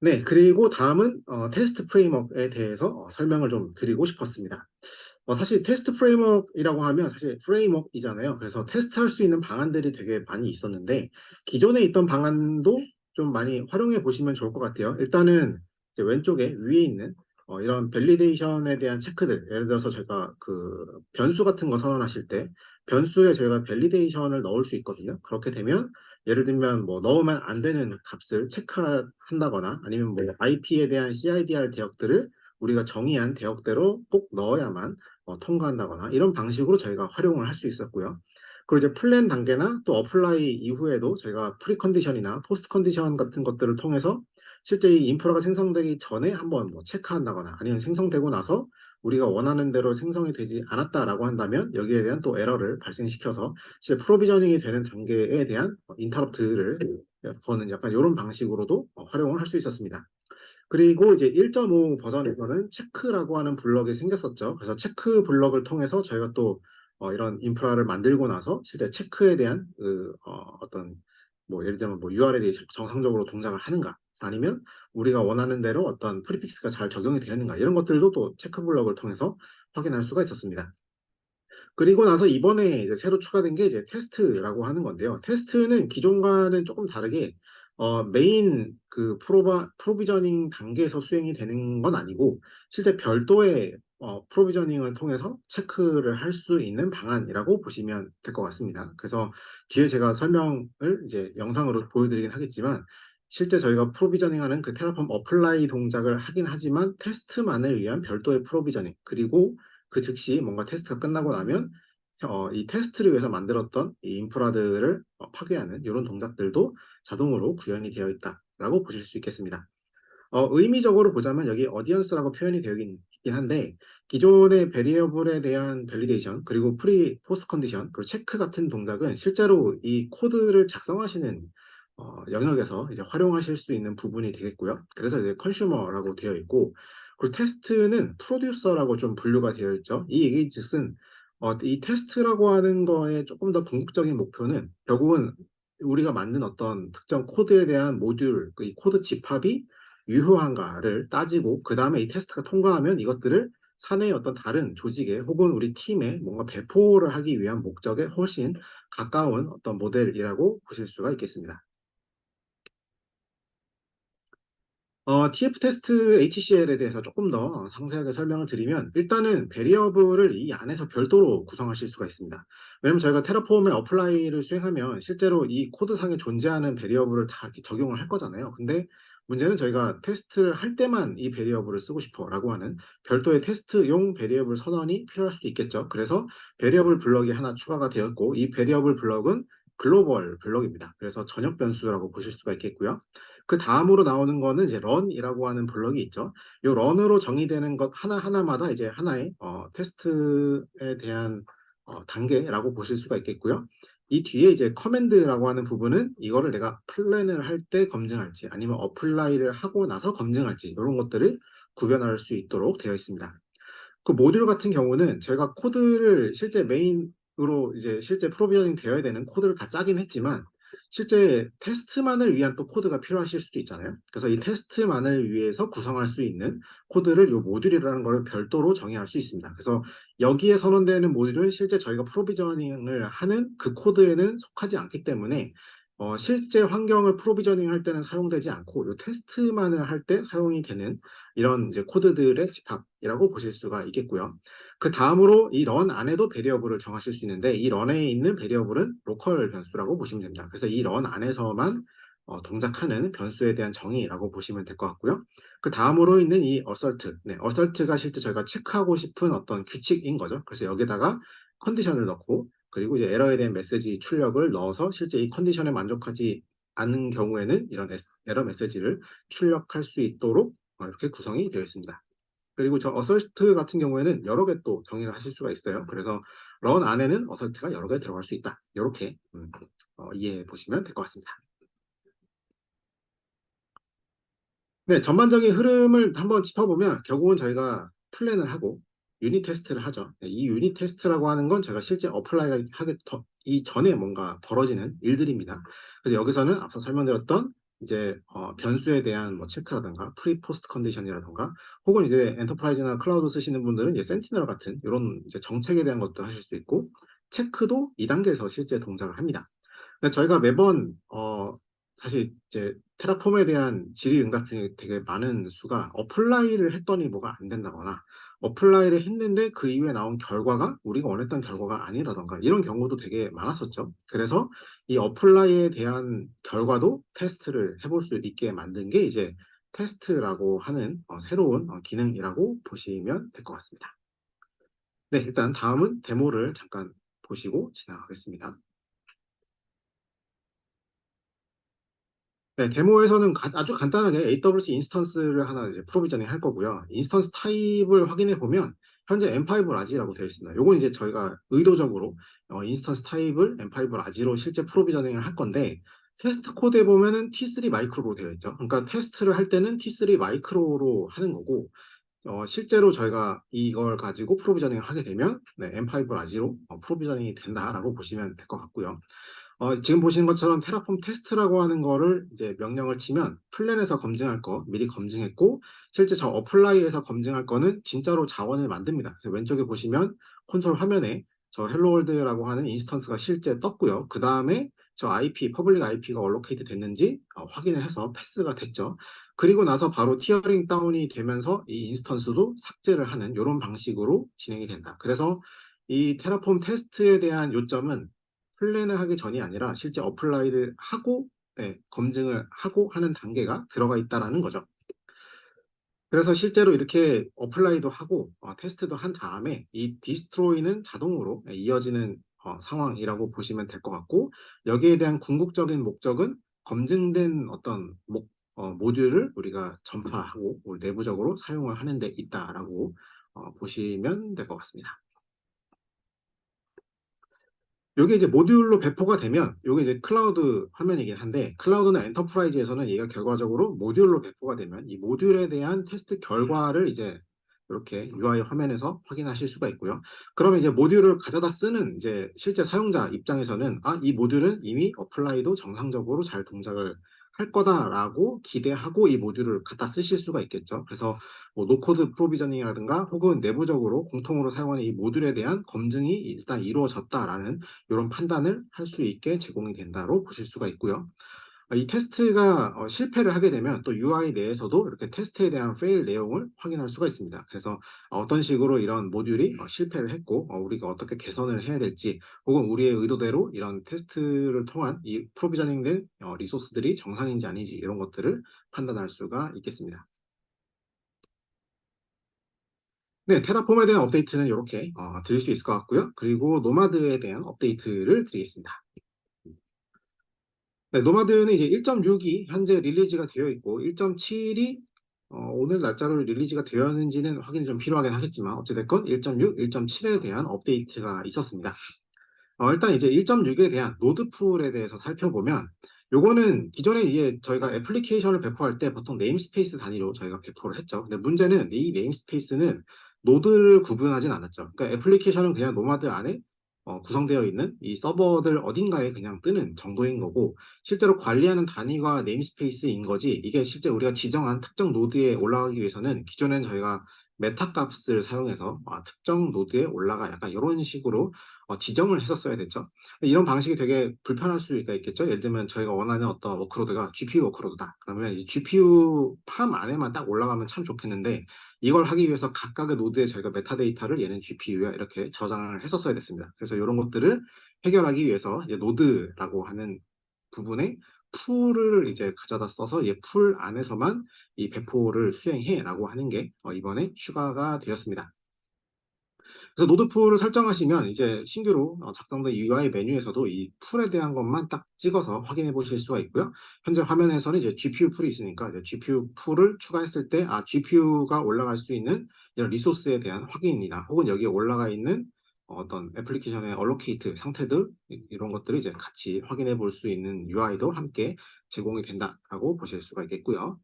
네, 그리고 다음은 테스트 프레임워크에 대해서 설명을 좀 드리고 싶었습니다. 사실 테스트 프레임워크이라고 하면 사실 프레임워크이잖아요. 그래서 테스트할 수 있는 방안들이 되게 많이 있었는데 기존에 있던 방안도 좀 많이 활용해 보시면 좋을 것 같아요. 일단은 이제 왼쪽에 위에 있는 이런 밸리데이션에 대한 체크들, 예를 들어서 제가 그 변수 같은 거 선언하실 때 변수에 저희가 밸리데이션을 넣을 수 있거든요. 그렇게 되면 예를 들면 뭐 넣으면 안 되는 값을 체크한다거나 아니면 뭐 IP에 대한 CIDR 대역들을 우리가 정의한 대역대로 꼭 넣어야만 통과한다거나 이런 방식으로 저희가 활용을 할 수 있었고요. 그리고 이제 플랜 단계나 또 어플라이 이후에도 저희가 프리 컨디션이나 포스트 컨디션 같은 것들을 통해서 실제 이 인프라가 생성되기 전에 한번 뭐 체크한다거나 아니면 생성되고 나서 우리가 원하는 대로 생성이 되지 않았다라고 한다면 여기에 대한 또 에러를 발생시켜서 실제 프로비저닝이 되는 단계에 대한 인터럽트를 거는 약간 이런 방식으로도 활용을 할 수 있었습니다. 그리고 이제 1.5 버전에서는 체크라고 하는 블럭이 생겼었죠. 그래서 체크 블럭을 통해서 저희가 또 이런 인프라를 만들고 나서 실제 체크에 대한 어떤 뭐 예를 들면 뭐 URL이 정상적으로 동작을 하는가 아니면 우리가 원하는 대로 어떤 프리픽스가 잘 적용이 되는가 이런 것들도 또 체크 블럭을 통해서 확인할 수가 있었습니다. 그리고 나서 이번에 이제 새로 추가된 게 이제 테스트라고 하는 건데요. 테스트는 기존과는 조금 다르게 메인 그 프로비저닝 단계에서 수행이 되는 건 아니고 실제 별도의 프로비저닝을 통해서 체크를 할 수 있는 방안이라고 보시면 될 것 같습니다. 그래서 뒤에 제가 설명을 이제 영상으로 보여드리긴 하겠지만 실제 저희가 프로비저닝하는 그 테라폼 어플라이 동작을 하긴 하지만 테스트만을 위한 별도의 프로비저닝 그리고 그 즉시 뭔가 테스트가 끝나고 나면 이 테스트를 위해서 만들었던 이 인프라들을 파괴하는 이런 동작들도 자동으로 구현이 되어 있다라고 보실 수 있겠습니다. 의미적으로 보자면 여기 어디언스라고 표현이 되어 있긴 한데 기존의 베리어블에 대한 밸리데이션 그리고 프리 포스트 컨디션 그리고 체크 같은 동작은 실제로 이 코드를 작성하시는 영역에서 이제 활용하실 수 있는 부분이 되겠고요. 그래서 이제 컨슈머라고 되어 있고 그리고 테스트는 프로듀서라고 좀 분류가 되어 있죠. 이 얘기즉슨 이 테스트라고 하는 거에 조금 더 궁극적인 목표는 결국은 우리가 만든 어떤 특정 코드에 대한 모듈, 이 코드 집합이 유효한가를 따지고 그 다음에 이 테스트가 통과하면 이것들을 사내의 어떤 다른 조직에 혹은 우리 팀에 뭔가 배포를 하기 위한 목적에 훨씬 가까운 어떤 모델이라고 보실 수가 있겠습니다. TF 테스트 HCL에 대해서 조금 더 상세하게 설명을 드리면 일단은 베리어블을 이 안에서 별도로 구성하실 수가 있습니다. 왜냐면 저희가 테라폼의 어플라이를 수행하면 실제로 이 코드상에 존재하는 베리어블을 다 이렇게 적용을 할 거잖아요. 근데 문제는 저희가 테스트를 할 때만 이 베리어블을 쓰고 싶어 라고 하는 별도의 테스트용 베리어블 선언이 필요할 수도 있겠죠. 그래서 베리어블 블럭이 하나 추가가 되었고 이 베리어블 블럭은 글로벌 블럭입니다. 그래서 전역 변수라고 보실 수가 있겠고요. 그 다음으로 나오는 거는 이제 런이라고 하는 블럭이 있죠. 이 런으로 정의되는 것 하나하나마다 이제 하나의 테스트에 대한 단계라고 보실 수가 있겠고요. 이 뒤에 이제 커맨드라고 하는 부분은 이거를 내가 플랜을 할 때 검증할지 아니면 어플라이를 하고 나서 검증할지 이런 것들을 구별할 수 있도록 되어 있습니다. 그 모듈 같은 경우는 제가 코드를 실제 메인으로 이제 실제 프로비저닝 되어야 되는 코드를 다 짜긴 했지만 실제 테스트만을 위한 또 코드가 필요하실 수도 있잖아요. 그래서 이 테스트만을 위해서 구성할 수 있는 코드를 이 모듈이라는 걸 별도로 정의할 수 있습니다. 그래서 여기에 선언되는 모듈은 실제 저희가 프로비저닝을 하는 그 코드에는 속하지 않기 때문에 실제 환경을 프로비저닝 할 때는 사용되지 않고 이 테스트만을 할 때 사용이 되는 이런 이제 코드들의 집합이라고 보실 수가 있겠고요. 그 다음으로 이 런 안에도 베리어블을 정하실 수 있는데 이 런에 있는 베리어블은 로컬 변수라고 보시면 됩니다. 그래서 이 런 안에서만 동작하는 변수에 대한 정의라고 보시면 될 것 같고요. 그 다음으로 있는 이 어설트, 어설트가 실제 저희가 체크하고 싶은 어떤 규칙인 거죠. 그래서 여기다가 컨디션을 넣고 그리고 이제 에러에 대한 메시지 출력을 넣어서 실제 이 컨디션에 만족하지 않는 경우에는 이런 에러 메시지를 출력할 수 있도록 이렇게 구성이 되어 있습니다. 그리고 저 어설트 같은 경우에는 여러 개 또 정의를 하실 수가 있어요. 그래서 런 안에는 어설트가 여러 개 들어갈 수 있다. 이렇게 이해해 보시면 될 것 같습니다. 네, 전반적인 흐름을 한번 짚어보면 결국은 저희가 플랜을 하고 유닛 테스트를 하죠. 네, 이 유닛 테스트라고 하는 건 저희가 실제 어플라이가 하기 이전에 뭔가 벌어지는 일들입니다. 그래서 여기서는 앞서 설명드렸던 이제 변수에 대한 뭐 체크라든가 프리 포스트 컨디션이라든가 혹은 이제 엔터프라이즈나 클라우드 쓰시는 분들은 이제 센티넬 같은 이런 이제 정책에 대한 것도 하실 수 있고 체크도 2단계에서 실제 동작을 합니다. 근데 저희가 매번 사실 이제 테라폼에 대한 질의응답 중에 되게 많은 수가 어플라이를 했더니 뭐가 안 된다거나 어플라이를 했는데 그 이후에 나온 결과가 우리가 원했던 결과가 아니라던가 이런 경우도 되게 많았었죠. 그래서 이 어플라이에 대한 결과도 테스트를 해볼 수 있게 만든 게 이제 테스트라고 하는 새로운 기능이라고 보시면 될 것 같습니다. 네, 일단 다음은 데모를 잠깐 보시고 지나가겠습니다. 네, 데모에서는 아주 간단하게 AWS 인스턴스를 하나 이제 프로비저닝 할 거고요. 인스턴스 타입을 확인해 보면 현재 M5 라지라고 되어 있습니다. 요건 이제 저희가 의도적으로 인스턴스 타입을 M5 라지로 실제 프로비저닝을 할 건데 테스트 코드에 보면은 T3 마이크로로 되어 있죠. 그러니까 테스트를 할 때는 T3 마이크로로 하는 거고 실제로 저희가 이걸 가지고 프로비저닝을 하게 되면 M5 라지로 프로비저닝이 된다라고 보시면 될 것 같고요. 지금 보시는 것처럼 테라폼 테스트라고 하는 거를 이제 명령을 치면 플랜에서 검증할 거 미리 검증했고 실제 저 어플라이에서 검증할 거는 진짜로 자원을 만듭니다. 그래서 왼쪽에 보시면 콘솔 화면에 저 헬로월드라고 하는 인스턴스가 실제 떴고요. 그 다음에 저 IP, 퍼블릭 IP가 얼로케이트 됐는지 확인을 해서 패스가 됐죠. 그리고 나서 바로 티어링 다운이 되면서 이 인스턴스도 삭제를 하는 이런 방식으로 진행이 된다. 그래서 이 테라폼 테스트에 대한 요점은 플랜을 하기 전이 아니라 실제 어플라이를 하고 검증을 하고 하는 단계가 들어가 있다라는 거죠. 그래서 실제로 이렇게 어플라이도 하고 테스트도 한 다음에 이 디스트로이는 자동으로 이어지는 상황이라고 보시면 될 것 같고, 여기에 대한 궁극적인 목적은 검증된 어떤 모듈을 우리가 전파하고 내부적으로 사용을 하는 데 있다라고 보시면 될 것 같습니다. 요게 이제 모듈로 배포가 되면 요게 이제 클라우드 화면이긴 한데, 클라우드나 엔터프라이즈에서는 얘가 결과적으로 모듈로 배포가 되면 이 모듈에 대한 테스트 결과를 이제 이렇게 UI 화면에서 확인하실 수가 있고요. 그러면 이제 모듈을 가져다 쓰는 이제 실제 사용자 입장에서는 이 모듈은 이미 어플라이도 정상적으로 잘 동작을 할 거다라고 기대하고 이 모듈을 갖다 쓰실 수가 있겠죠. 그래서 뭐 노코드 프로비저닝이라든가 혹은 내부적으로 공통으로 사용하는 이 모듈에 대한 검증이 일단 이루어졌다라는 이런 판단을 할 수 있게 제공이 된다로 보실 수가 있고요. 이 테스트가 실패를 하게 되면 또 UI 내에서도 이렇게 테스트에 대한 페일 내용을 확인할 수가 있습니다. 그래서 어떤 식으로 이런 모듈이 실패를 했고 우리가 어떻게 개선을 해야 될지, 혹은 우리의 의도대로 이런 테스트를 통한 이 프로비저닝된 리소스들이 정상인지 아닌지 이런 것들을 판단할 수가 있겠습니다. 네, 테라폼에 대한 업데이트는 이렇게 드릴 수 있을 것 같고요. 그리고 노마드에 대한 업데이트를 드리겠습니다. 네, 노마드는 이제 1.6이 현재 릴리즈가 되어 있고 1.7이 오늘 날짜로 릴리즈가 되었는지는 확인이 좀 필요하긴 하겠지만 어찌됐건 1.6, 1.7에 대한 업데이트가 있었습니다. 일단 이제 1.6에 대한 노드풀에 대해서 살펴보면, 요거는 기존에 이게 저희가 애플리케이션을 배포할 때 보통 네임스페이스 단위로 저희가 배포를 했죠. 근데 문제는 이 네임스페이스는 노드를 구분하진 않았죠. 그러니까 애플리케이션은 그냥 노마드 안에 구성되어 있는 이 서버들 어딘가에 그냥 뜨는 정도인 거고, 실제로 관리하는 단위가 네임스페이스인 거지, 이게 실제 우리가 지정한 특정 노드에 올라가기 위해서는 기존엔 저희가 메타 값을 사용해서 특정 노드에 올라가 약간 이런 식으로 지정을 했었어야 됐죠. 이런 방식이 되게 불편할 수가 있겠죠. 예를 들면 저희가 원하는 어떤 워크로드가 GPU 워크로드다. 그러면 이제 GPU 팜 안에만 딱 올라가면 참 좋겠는데, 이걸 하기 위해서 각각의 노드에 저희가 메타데이터를 얘는 GPU야 이렇게 저장을 했었어야 됐습니다. 그래서 이런 것들을 해결하기 위해서 이제 노드라고 하는 부분에 풀을 이제 가져다 써서 이 풀 안에서만 이 배포를 수행해라고 하는 게 이번에 추가가 되었습니다. 그래서 노드풀을 설정하시면 이제 신규로 작성된 UI 메뉴에서도 이 풀에 대한 것만 딱 찍어서 확인해 보실 수가 있고요. 현재 화면에서는 이제 GPU 풀이 있으니까 이제 GPU 풀을 추가했을 때 GPU가 올라갈 수 있는 이런 리소스에 대한 확인이나 혹은 여기에 올라가 있는 어떤 애플리케이션의 얼로케이트 상태들 이런 것들을 이제 같이 확인해 볼 수 있는 UI도 함께 제공이 된다라고 보실 수가 있겠고요.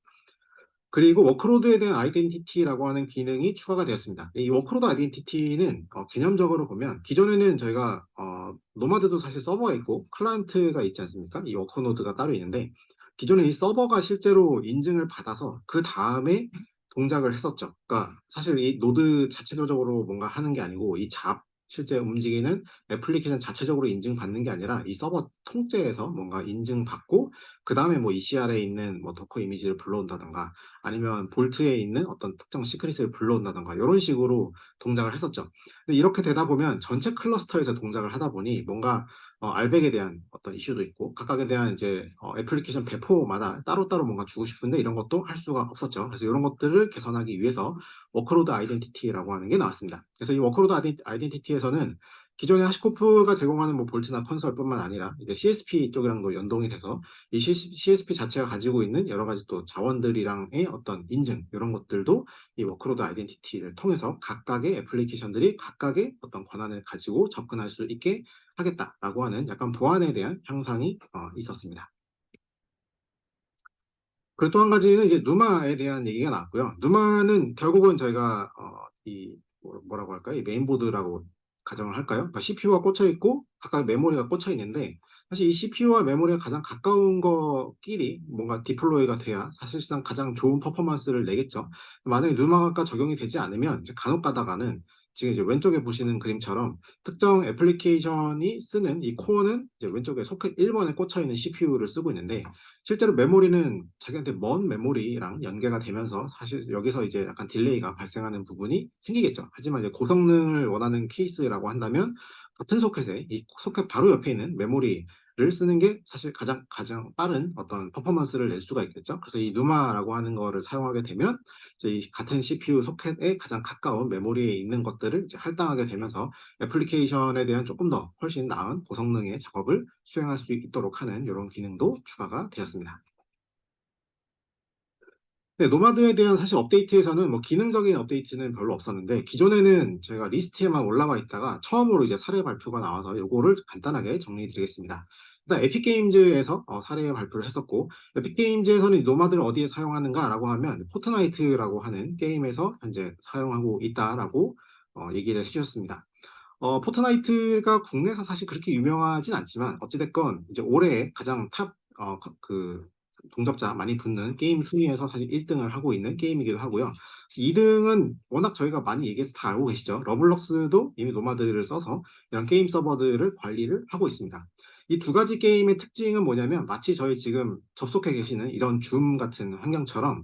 그리고 워크로드에 대한 아이덴티티라고 하는 기능이 추가가 되었습니다. 이 워크로드 아이덴티티는 개념적으로 보면 기존에는 저희가 노마드도 사실 서버가 있고 클라이언트가 있지 않습니까? 이 워크노드가 따로 있는데, 기존에 이 서버가 실제로 인증을 받아서 그 다음에 동작을 했었죠. 그러니까 사실 이 노드 자체적으로 뭔가 하는 게 아니고 실제 움직이는 애플리케이션 자체적으로 인증받는 게 아니라 이 서버 통째에서 뭔가 인증받고 그 다음에 뭐 ECR에 있는 뭐 도커 이미지를 불러온다던가 아니면 볼트에 있는 어떤 특정 시크릿을 불러온다던가 이런 식으로 동작을 했었죠. 근데 이렇게 되다 보면 전체 클러스터에서 동작을 하다 보니 뭔가 알백에 대한 어떤 이슈도 있고 각각에 대한 이제 애플리케이션 배포마다 따로따로 뭔가 주고 싶은데 이런 것도 할 수가 없었죠. 그래서 이런 것들을 개선하기 위해서 워크로드 아이덴티티라고 하는 게 나왔습니다. 그래서 이 워크로드 아이덴티티에서는 기존의 하시코프가 제공하는 뭐 볼트나 컨솔뿐만 아니라 이제 CSP 쪽이랑도 연동이 돼서 이 CSP 자체가 가지고 있는 여러 가지 또 자원들이랑의 어떤 인증 이런 것들도 이 워크로드 아이덴티티를 통해서 각각의 애플리케이션들이 각각의 어떤 권한을 가지고 접근할 수 있게 하겠다라고 하는 약간 보안에 대한 향상이 있었습니다. 그리고 또 한 가지는 이제 누마에 대한 얘기가 나왔고요. 누마는 결국은 저희가 이 뭐라고 할까요? 이 메인보드라고 가정을 할까요? 그러니까 CPU가 꽂혀 있고 각각 메모리가 꽂혀 있는데, 사실 이 CPU와 메모리가 가장 가까운 거끼리 뭔가 디플로이가 돼야 사실상 가장 좋은 퍼포먼스를 내겠죠. 만약에 누마가 적용이 되지 않으면 이제 간혹 가다가는 지금 이제 왼쪽에 보시는 그림처럼 특정 애플리케이션이 쓰는 이 코어는 이제 왼쪽에 소켓 1번에 꽂혀 있는 CPU를 쓰고 있는데 실제로 메모리는 자기한테 먼 메모리랑 연계가 되면서 사실 여기서 이제 약간 딜레이가 발생하는 부분이 생기겠죠. 하지만 이제 고성능을 원하는 케이스라고 한다면 같은 소켓에 이 소켓 바로 옆에 있는 메모리를 쓰는 게 사실 가장 빠른 어떤 퍼포먼스를 낼 수가 있겠죠. 그래서 이 누마라고 하는 거를 사용하게 되면 이제 이 같은 CPU 소켓에 가장 가까운 메모리에 있는 것들을 이제 할당하게 되면서 애플리케이션에 대한 조금 더 훨씬 나은 고성능의 작업을 수행할 수 있도록 하는 이런 기능도 추가가 되었습니다. 네, 노마드에 대한 사실 업데이트에서는 뭐 기능적인 업데이트는 별로 없었는데 기존에는 저희가 리스트에만 올라와 있다가 처음으로 이제 사례 발표가 나와서 요거를 간단하게 정리해 드리겠습니다. 일단 에픽게임즈에서 사례 발표를 했었고 에픽게임즈에서는 노마드를 어디에 사용하는가라고 하면 포트나이트라고 하는 게임에서 현재 사용하고 있다라고 얘기를 해주셨습니다. 포트나이트가 국내에서 사실 그렇게 유명하진 않지만 어찌됐건 이제 올해 가장 탑 동접자 많이 붙는 게임 순위에서 사실 1등을 하고 있는 게임이기도 하고요. 2등은 워낙 저희가 많이 얘기해서 다 알고 계시죠. 러블록스도 이미 노마드를 써서 이런 게임 서버들을 관리를 하고 있습니다. 이 두 가지 게임의 특징은 뭐냐면 마치 저희 지금 접속해 계시는 이런 줌 같은 환경처럼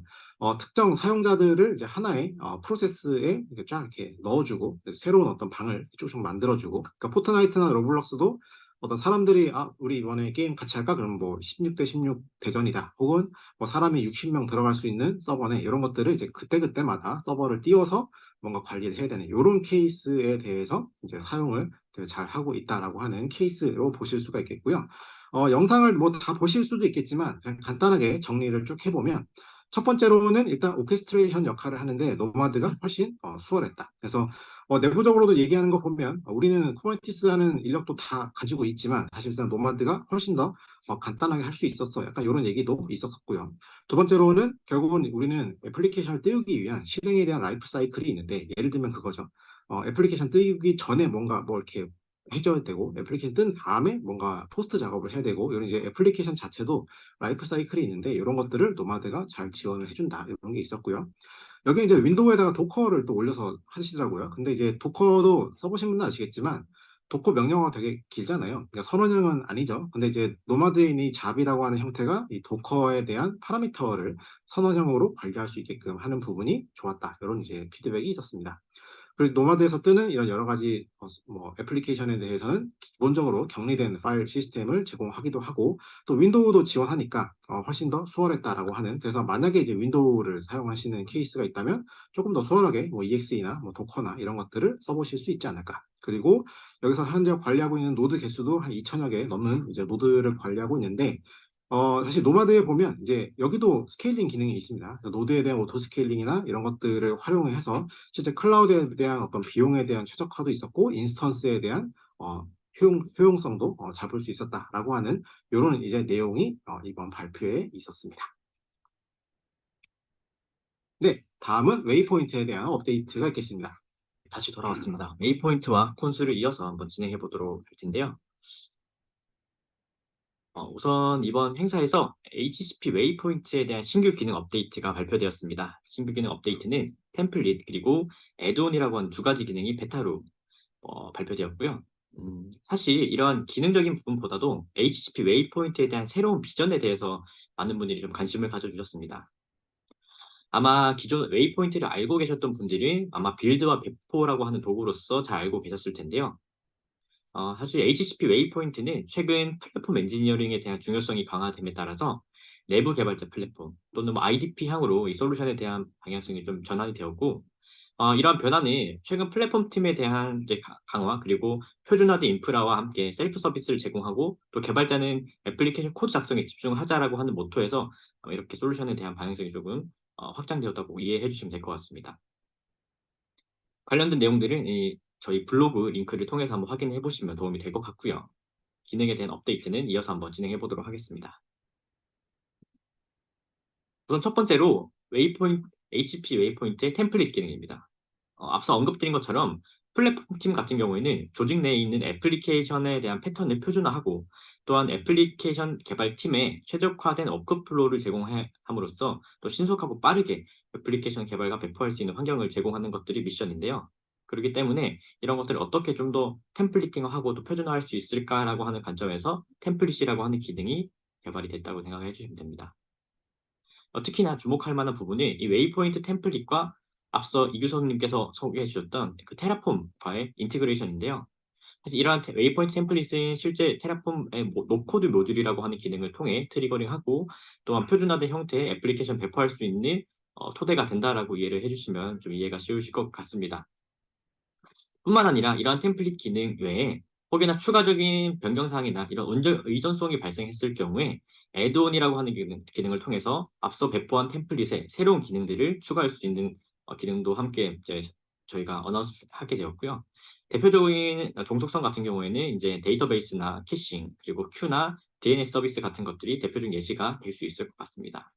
특정 사용자들을 이제 하나의 프로세스에 이렇게 쫙 이렇게 넣어주고 새로운 어떤 방을 쭉쭉 만들어주고 그러니까 포트나이트나 러블록스도 어떤 사람들이 우리 이번에 게임 같이 할까? 그럼 뭐 16대 16 대전이다. 혹은 뭐 사람이 60명 들어갈 수 있는 서버네. 이런 것들을 이제 그때그때마다 서버를 띄워서 뭔가 관리를 해야 되는 이런 케이스에 대해서 이제 사용을 되게 잘 하고 있다라고 하는 케이스로 보실 수가 있겠고요. 영상을 뭐 다 보실 수도 있겠지만 그냥 간단하게 정리를 쭉 해보면 첫 번째로는 일단 오케스트레이션 역할을 하는데 노마드가 훨씬 수월했다. 그래서 내부적으로도 얘기하는 거 보면 우리는 쿠버네티스 하는 인력도 다 가지고 있지만 사실상 노마드가 훨씬 더 간단하게 할 수 있었어. 약간 이런 얘기도 있었고요. 두 번째로는 결국은 우리는 애플리케이션을 띄우기 위한 실행에 대한 라이프 사이클이 있는데 예를 들면 그거죠. 애플리케이션 띄우기 전에 뭔가 뭐 이렇게 해줘야 되고 애플리케이션 뜬 다음에 뭔가 포스트 작업을 해야 되고 이런 이제 애플리케이션 자체도 라이프 사이클이 있는데 이런 것들을 노마드가 잘 지원을 해준다 이런 게 있었고요. 여기 이제 윈도우에다가 도커를 또 올려서 하시더라고요. 근데 이제 도커도 써보신 분은 아시겠지만 도커 명령어가 되게 길잖아요. 그러니까 선언형은 아니죠. 근데 이제 노마드에 있는 이 잡이라고 하는 형태가 이 도커에 대한 파라미터를 선언형으로 관리할 수 있게끔 하는 부분이 좋았다. 이런 이제 피드백이 있었습니다. 그래서 노마드에서 뜨는 이런 여러 가지 뭐 애플리케이션에 대해서는 기본적으로 격리된 파일 시스템을 제공하기도 하고 또 윈도우도 지원하니까 훨씬 더 수월했다라고 하는 그래서 만약에 이제 윈도우를 사용하시는 케이스가 있다면 조금 더 수월하게 뭐 EXE나 뭐 도커나 이런 것들을 써보실 수 있지 않을까. 그리고 여기서 현재 관리하고 있는 노드 개수도 한 2천여 개 넘는 이제 노드를 관리하고 있는데 사실 노마드에 보면 이제 여기도 스케일링 기능이 있습니다. 노드에 대한 오토 스케일링이나 이런 것들을 활용해서 실제 클라우드에 대한 어떤 비용에 대한 최적화도 있었고 인스턴스에 대한 효용성도 잡을 수 있었다라고 하는 이런 이제 내용이 이번 발표에 있었습니다. 네, 다음은 웨이포인트에 대한 업데이트가 있겠습니다.
다시 돌아왔습니다. 웨이포인트와 콘수를 이어서 한번 진행해 보도록 할 텐데요. 우선 이번 행사에서 HCP 웨이포인트에 대한 신규 기능 업데이트가 발표되었습니다. 신규 기능 업데이트는 템플릿 그리고 애드온이라고 하는 두 가지 기능이 베타로 발표되었고요. 사실 이런 기능적인 부분보다도 HCP 웨이포인트에 대한 새로운 비전에 대해서 많은 분들이 좀 관심을 가져주셨습니다. 아마 기존 웨이포인트를 알고 계셨던 분들은 아마 빌드와 배포라고 하는 도구로서 잘 알고 계셨을 텐데요. 사실 HCP 웨이포인트는 최근 플랫폼 엔지니어링에 대한 중요성이 강화됨에 따라서 내부 개발자 플랫폼 또는 뭐 IDP 향으로 이 솔루션에 대한 방향성이 좀 전환이 되었고 이러한 변화는 최근 플랫폼 팀에 대한 이제 강화 그리고 표준화된 인프라와 함께 셀프 서비스를 제공하고 또 개발자는 애플리케이션 코드 작성에 집중하자라고 하는 모토에서 이렇게 솔루션에 대한 방향성이 조금 확장되었다고 이해해 주시면 될 것 같습니다. 관련된 내용들은 저희 블로그 링크를 통해서 한번 확인해 보시면 도움이 될 것 같고요. 기능에 대한 업데이트는 이어서 한번 진행해 보도록 하겠습니다. 우선 첫 번째로 HCP 웨이포인트의 템플릿 기능입니다. 앞서 언급드린 것처럼 플랫폼 팀 같은 경우에는 조직 내에 있는 애플리케이션에 대한 패턴을 표준화하고 또한 애플리케이션 개발팀에 최적화된 워크플로우를 제공함으로써 또 신속하고 빠르게 애플리케이션 개발과 배포할 수 있는 환경을 제공하는 것들이 미션인데요. 그렇기 때문에 이런 것들을 어떻게 좀 더 템플릿팅하고 또 표준화할 수 있을까라고 하는 관점에서 템플릿이라고 하는 기능이 개발이 됐다고 생각을 해주시면 됩니다. 특히나 주목할 만한 부분은 이 웨이포인트 템플릿과 앞서 이규성님께서 소개해 주셨던 그 테라폼과의 인티그레이션인데요. 사실 이러한 웨이포인트 템플릿은 실제 테라폼의 노코드 모듈이라고 하는 기능을 통해 트리거링하고 또한 표준화된 형태의 애플리케이션 배포할 수 있는 토대가 된다라고 이해를 해주시면 좀 이해가 쉬우실 것 같습니다. 뿐만 아니라 이러한 템플릿 기능 외에 혹여나 추가적인 변경사항이나 이런 의존성이 발생했을 경우에 애드온이라고 하는 기능을 통해서 앞서 배포한 템플릿에 새로운 기능들을 추가할 수 있는 기능도 함께 이제 저희가 어나운스하게 되었고요. 대표적인 종속성 같은 경우에는 이제 데이터베이스나 캐싱 그리고 큐나 DNS 서비스 같은 것들이 대표적 예시가 될 수 있을 것 같습니다.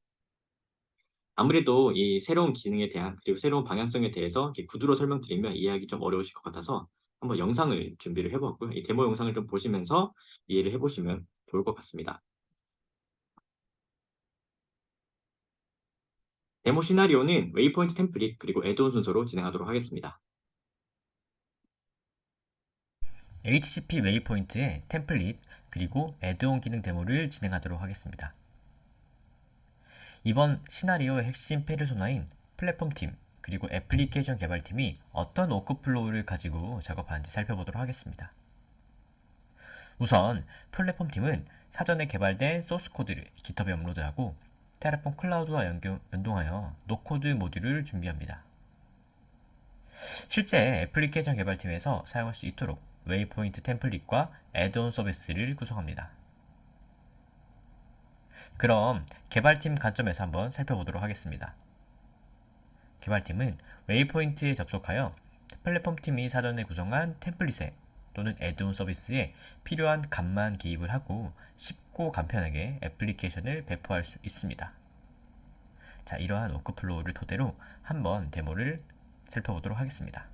아무래도 이 새로운 기능에 대한 그리고 새로운 방향성에 대해서 이렇게 구두로 설명드리면 이해하기 좀 어려우실 것 같아서 한번 영상을 준비를 해보았고요. 이 데모 영상을 좀 보시면서 이해를 해보시면 좋을 것 같습니다. 데모 시나리오는 웨이포인트 템플릿 그리고 애드온 순서로 진행하도록 하겠습니다.
HCP 웨이포인트의 템플릿 그리고 애드온 기능 데모를 진행하도록 하겠습니다. 이번 시나리오의 핵심 페르소나인 플랫폼팀 그리고 애플리케이션 개발팀이 어떤 워크플로우를 가지고 작업하는지 살펴보도록 하겠습니다. 우선 플랫폼팀은 사전에 개발된 소스코드를 GitHub에 업로드하고 테라폼 클라우드와 연동하여 노코드 모듈을 준비합니다. 실제 애플리케이션 개발팀에서 사용할 수 있도록 웨이포인트 템플릿과 애드온 서비스를 구성합니다. 그럼 개발팀 관점에서 한번 살펴보도록 하겠습니다. 개발팀은 웨이포인트에 접속하여 플랫폼팀이 사전에 구성한 템플릿에 또는 애드온 서비스에 필요한 값만 기입을 하고 쉽고 간편하게 애플리케이션을 배포할 수 있습니다. 자, 이러한 워크플로우를 토대로 한번 데모를 살펴보도록 하겠습니다.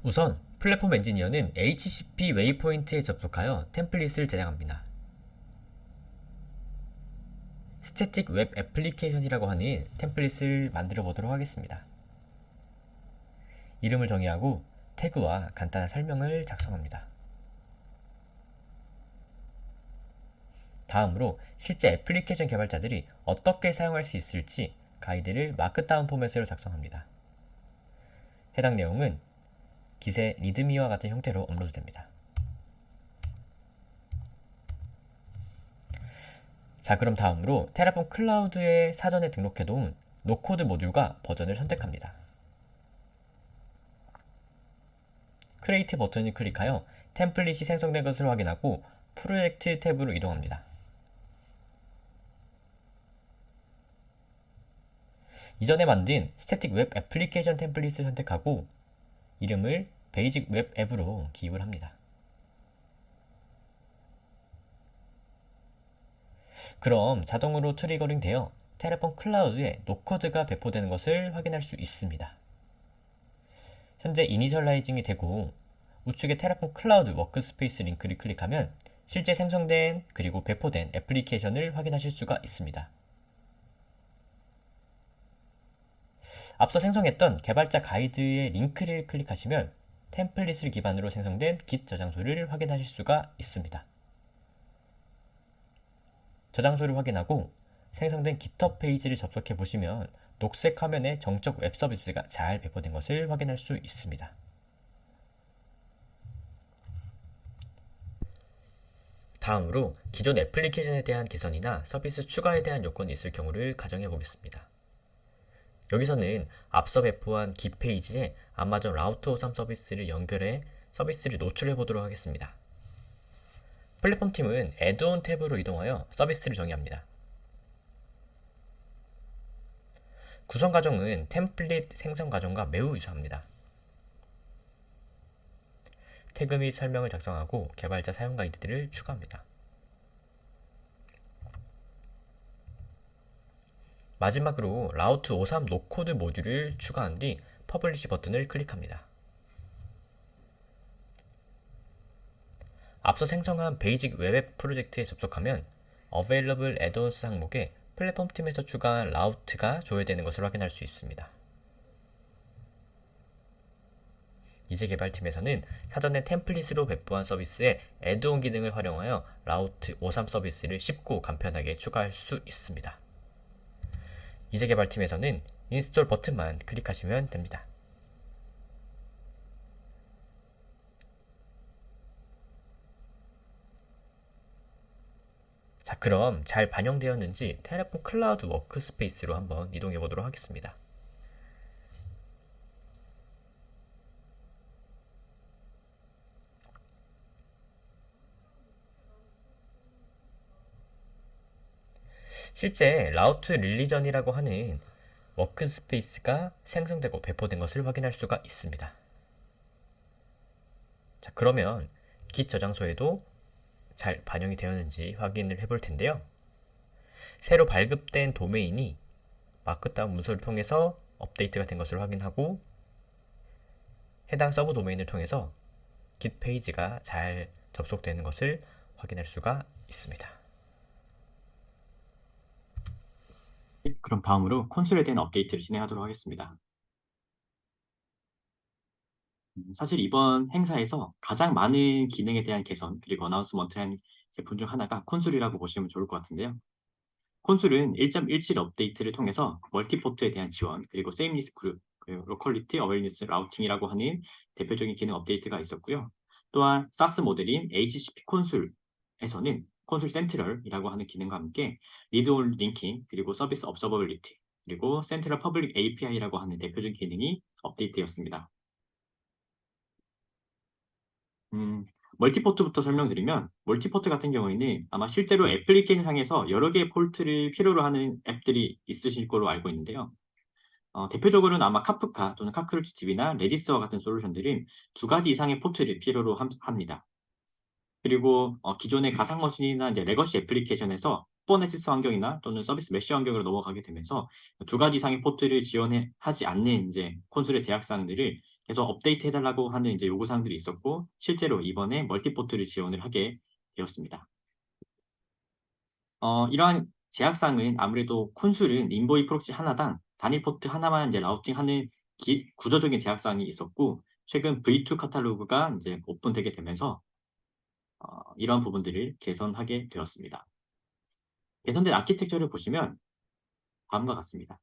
우선 플랫폼 엔지니어는 HCP 웨이포인트에 접속하여 템플릿을 제작합니다. 스태틱 웹 애플리케이션이라고 하는 템플릿을 만들어 보도록 하겠습니다. 이름을 정의하고 태그와 간단한 설명을 작성합니다. 다음으로 실제 애플리케이션 개발자들이 어떻게 사용할 수 있을지 가이드를 마크다운 포맷으로 작성합니다. 해당 내용은 Git의 리드미와 같은 형태로 업로드됩니다. 자, 그럼 다음으로 테라폼 클라우드에 사전에 등록해놓은 노코드 모듈과 버전을 선택합니다. 크리에이트 버튼을 클릭하여 템플릿이 생성된 것을 확인하고 프로젝트 탭으로 이동합니다. 이전에 만든 스태틱 웹 애플리케이션 템플릿을 선택하고 이름을 베이직 웹 앱으로 기입을 합니다. 그럼 자동으로 트리거링 되어 테라폼 클라우드에 노코드가 배포되는 것을 확인할 수 있습니다. 현재 이니셜라이징이 되고 우측에 테라폼 클라우드 워크스페이스 링크를 클릭하면 실제 생성된 그리고 배포된 애플리케이션을 확인하실 수가 있습니다. 앞서 생성했던 개발자 가이드의 링크를 클릭하시면 템플릿을 기반으로 생성된 Git 저장소를 확인하실 수가 있습니다. 저장소를 확인하고 생성된 GitHub 페이지를 접속해 보시면 녹색 화면에 정적 웹 서비스가 잘 배포된 것을 확인할 수 있습니다. 다음으로 기존 애플리케이션에 대한 개선이나 서비스 추가에 대한 요건이 있을 경우를 가정해 보겠습니다. 여기서는 앞서 배포한 Git 페이지에 아마존 라우트 53 서비스를 연결해 서비스를 노출해 보도록 하겠습니다. 플랫폼팀은 애드온 탭으로 이동하여 서비스를 정의합니다. 구성 과정은 템플릿 생성 과정과 매우 유사합니다. 태그 및 설명을 작성하고 개발자 사용 가이드들을 추가합니다. 마지막으로 라우트 53 노코드 모듈을 추가한 뒤 퍼블리시 버튼을 클릭합니다. 앞서 생성한 베이직 웹앱 프로젝트에 접속하면 Available Add-ons 항목에 플랫폼 팀에서 추가한 라우트가 조회되는 것을 확인할 수 있습니다. 이제 개발팀에서는 사전에 템플릿으로 배포한 서비스에 애드온 기능을 활용하여 라우트 53 서비스를 쉽고 간편하게 추가할 수 있습니다. 이제 개발팀에서는 인스톨 버튼만 클릭하시면 됩니다. 자, 그럼 잘 반영되었는지 테라폼 클라우드 워크스페이스로 한번 이동해 보도록 하겠습니다. 실제 라우트 릴리전이라고 하는 워크스페이스가 생성되고 배포된 것을 확인할 수가 있습니다. 자, 그러면 git 저장소에도 잘 반영이 되었는지 확인을 해볼 텐데요. 새로 발급된 도메인이 마크다운 문서를 통해서 업데이트가 된 것을 확인하고 해당 서브 도메인을 통해서 git 페이지가 잘 접속되는 것을 확인할 수가 있습니다.
그럼 다음으로 콘솔에 대한 업데이트를 진행하도록 하겠습니다. 사실 이번 행사에서 가장 많은 기능에 대한 개선 그리고 어나운스먼트한 제품 중 하나가 콘솔이라고 보시면 좋을 것 같은데요. 콘솔은 1.17 업데이트를 통해서 멀티포트에 대한 지원, 그리고 세임리스 그룹, 그리고 로컬리티 어웨이니스 라우팅이라고 하는 대표적인 기능 업데이트가 있었고요. 또한 사스 모델인 HCP 콘솔에서는 콘솔 센트럴이라고 하는 기능과 함께 리드 온 링킹, 그리고 서비스 업서버빌리티, 그리고 센트럴 퍼블릭 API라고 하는 대표적인 기능이 업데이트되었습니다. 멀티포트부터 설명드리면, 멀티포트 같은 경우에는 아마 실제로 애플리케이션 상에서 여러 개의 포트를 필요로 하는 앱들이 있으실 걸로 알고 있는데요. 대표적으로는 아마 카프카 또는 카크루치TV나 레디스와 같은 솔루션들은 2가지 이상의 포트를 필요로 합니다. 그리고 기존의 가상머신이나 이제 레거시 애플리케이션에서 쿠버네티스 환경이나 또는 서비스 메쉬 환경으로 넘어가게 되면서 2가지 이상의 포트를 지원하지 않는 이제 콘솔의 제약사항들을 계속 업데이트 해달라고 하는 이제 요구사항들이 있었고, 실제로 이번에 멀티포트를 지원을 하게 되었습니다. 이러한 제약사항은 아무래도 콘솔은 인보이 프록시 하나당 단일 포트 하나만 이제 라우팅하는 구조적인 제약사항이 있었고, 최근 V2 카탈로그가 이제 오픈되게 되면서 이러한 부분들을 개선하게 되었습니다. 개선된 아키텍처를 보시면 다음과 같습니다.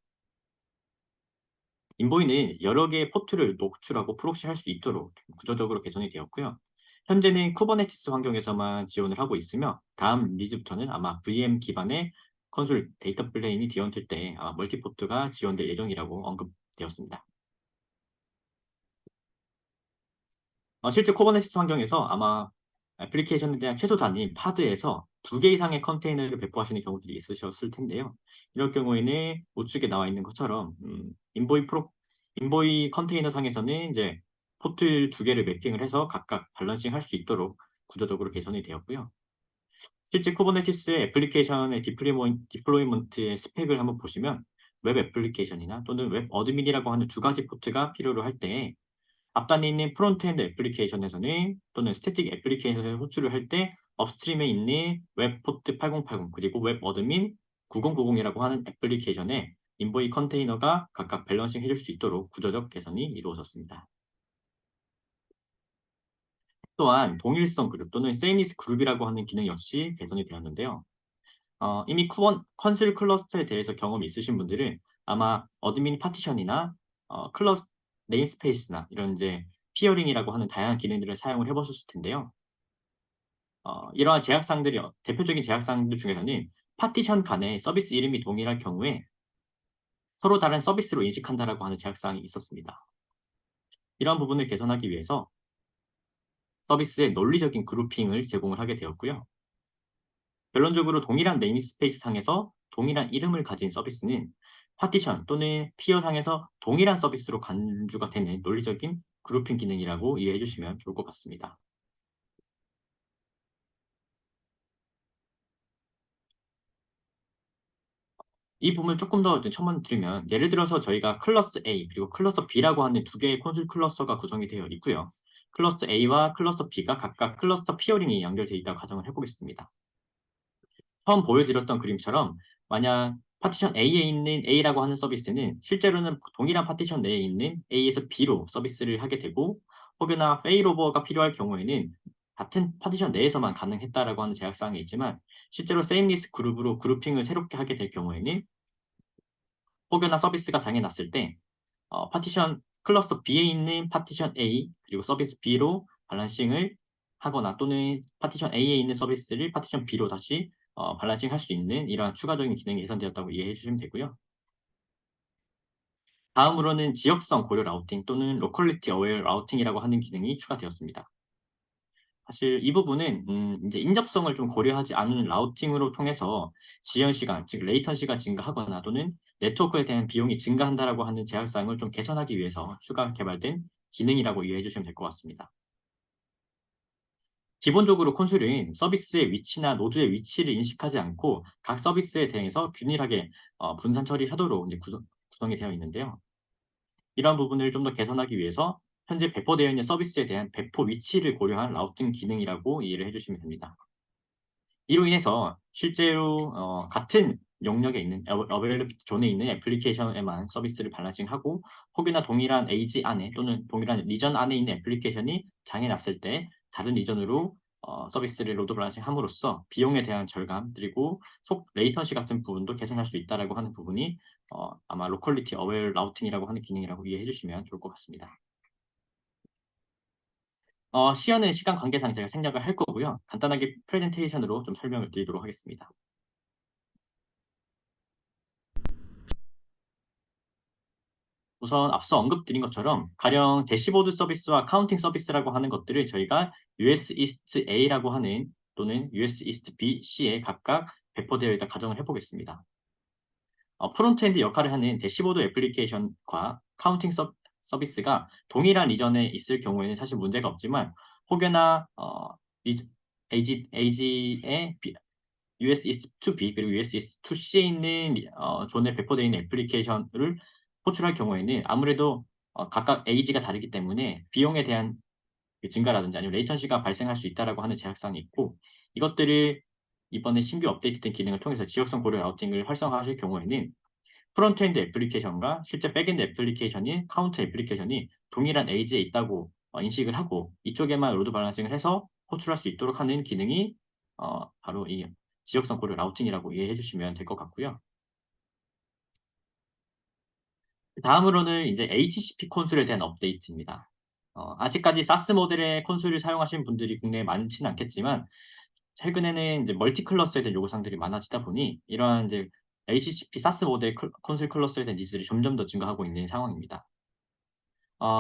인보이는 여러 개의 포트를 노출하고 프록시할 수 있도록 구조적으로 개선이 되었고요. 현재는 쿠버네티스 환경에서만 지원을 하고 있으며, 다음 리리즈부터는 아마 VM 기반의 콘솔 데이터 플레인이 지원될 때 아마 멀티포트가 지원될 예정이라고 언급되었습니다. 실제 쿠버네티스 환경에서 아마 애플리케이션에 대한 최소 단위 파드에서 2개 이상의 컨테이너를 배포하시는 경우들이 있으셨을 텐데요. 이럴 경우에는 우측에 나와 있는 것처럼 인보이 컨테이너 상에서는 이제 포트 2개를 매핑을 해서 각각 밸런싱 할 수 있도록 구조적으로 개선이 되었고요. 실제 쿠버네티스의 애플리케이션의 디플로이먼트의 스펙을 한번 보시면, 웹 애플리케이션이나 또는 웹 어드민이라고 하는 2가지 포트가 필요로 할 때, 앞단에 있는 프론트엔드 애플리케이션에서는 또는 스태틱 애플리케이션을 호출을 할 때 업스트림에 있는 웹 포트 8080 그리고 웹 어드민 9090이라고 하는 애플리케이션에 인보이 컨테이너가 각각 밸런싱 해줄 수 있도록 구조적 개선이 이루어졌습니다. 또한 동일성 그룹 또는 세임리스 그룹이라고 하는 기능 역시 개선이 되었는데요. 이미 콘솔 클러스터에 대해서 경험이 있으신 분들은 아마 어드민 파티션이나 클러스 네임스페이스나 이런 이제 피어링이라고 하는 다양한 기능들을 사용을 해보셨을 텐데요. 이러한 제약사항들이 대표적인 제약사항들 중에서는 파티션 간의 서비스 이름이 동일할 경우에 서로 다른 서비스로 인식한다라고 하는 제약사항이 있었습니다. 이러한 부분을 개선하기 위해서 서비스의 논리적인 그룹핑을 제공을 하게 되었고요. 결론적으로 동일한 네임스페이스 상에서 동일한 이름을 가진 서비스는 파티션 또는 피어 상에서 동일한 서비스로 간주가 되는 논리적인 그룹핑 기능이라고 이해해 주시면 좋을 것 같습니다. 이 부분을 조금 더 첨언드리면, 예를 들어서 저희가 클러스 A 그리고 클러스 B라고 하는 2개의 콘솔 클러스터가 구성이 되어 있고요. 클러스터 A와 클러스터 B가 각각 클러스터 피어링이 연결되어 있다고 가정을 해보겠습니다. 처음 보여드렸던 그림처럼 만약 파티션 A에 있는 A라고 하는 서비스는 실제로는 동일한 파티션 내에 있는 A에서 B로 서비스를 하게 되고, 혹여나 페일오버가 필요할 경우에는 같은 파티션 내에서만 가능했다라고 하는 제약사항이 있지만 실제로 세임리스 그룹으로 그룹핑을 새롭게 하게 될 경우에는 혹여나 서비스가 장애 났을 때 파티션 클러스터 B에 있는 파티션 A 그리고 서비스 B로 발란싱을 하거나 또는 파티션 A에 있는 서비스를 파티션 B로 다시 발란싱 할 수 있는 이러한 추가적인 기능이 개선되었다고 이해해 주시면 되고요. 다음으로는 지역성 고려 라우팅 또는 로컬리티 어웨어 라우팅이라고 하는 기능이 추가되었습니다. 사실 이 부분은 이제 인접성을 좀 고려하지 않은 라우팅으로 통해서 지연 시간, 즉 레이턴시가 증가하거나 또는 네트워크에 대한 비용이 증가한다라고 하는 제약사항을 좀 개선하기 위해서 추가 개발된 기능이라고 이해해 주시면 될 것 같습니다. 기본적으로 콘솔은 서비스의 위치나 노드의 위치를 인식하지 않고 각 서비스에 대해서 균일하게 분산 처리하도록 이제 구성이 되어 있는데요. 이러한 부분을 좀 더 개선하기 위해서 현재 배포되어 있는 서비스에 대한 배포 위치를 고려한 라우팅 기능이라고 이해를 해주시면 됩니다. 이로 인해서 실제로 같은 영역에 있는 어베일러비티 존에 있는 애플리케이션에만 서비스를 발라싱하고 혹여나 동일한 에이지 안에 또는 동일한 리전 안에 있는 애플리케이션이 장애 났을 때 다른 리전으로 서비스를 로드 발란싱 함으로써 비용에 대한 절감 그리고 속 레이턴시 같은 부분도 개선할 수 있다라고 하는 부분이 아마 로컬리티 어웨어 라우팅이라고 하는 기능이라고 이해해 주시면 좋을 것 같습니다. 시연은 시간 관계상 제가 생략을 할 거고요. 간단하게 프레젠테이션으로 좀 설명을 드리도록 하겠습니다. 우선 앞서 언급드린 것처럼 가령 대시보드 서비스와 카운팅 서비스라고 하는 것들을 저희가 US East A라고 하는 또는 US East B, C에 각각 배포되어 있다 가정을 해보겠습니다. 프론트엔드 역할을 하는 대시보드 애플리케이션과 카운팅 서비스가 동일한 리전에 있을 경우에는 사실 문제가 없지만 혹여나 AG의 US East to B 그리고 US East to C에 있는 존에 배포되어 있는 애플리케이션을 호출할 경우에는 아무래도 각각 AG가 다르기 때문에 비용에 대한 증가라든지 아니면 레이턴시가 발생할 수 있다라고 하는 제약사항이 있고 이것들을 이번에 신규 업데이트된 기능을 통해서 지역성 고려 라우팅을 활성화하실 경우에는 프론트엔드 애플리케이션과 실제 백엔드 애플리케이션인 카운트 애플리케이션이 동일한 에이지에 있다고 인식을 하고 이쪽에만 로드 밸런싱을 해서 호출할 수 있도록 하는 기능이 바로 이 지역성 고려 라우팅이라고 이해해 주시면 될 것 같고요. 다음으로는 이제 HCP 콘솔에 대한 업데이트입니다. 아직까지 사스 모델의 콘솔을 사용하시는 분들이 국내에 많지는 않겠지만 최근에는 이제 멀티 클러스에 대한 요구사항들이 많아지다 보니 이러한 이제 HCP 사스 모델 콘솔 클러스에 대한 니즈들이 점점 더 증가하고 있는 상황입니다.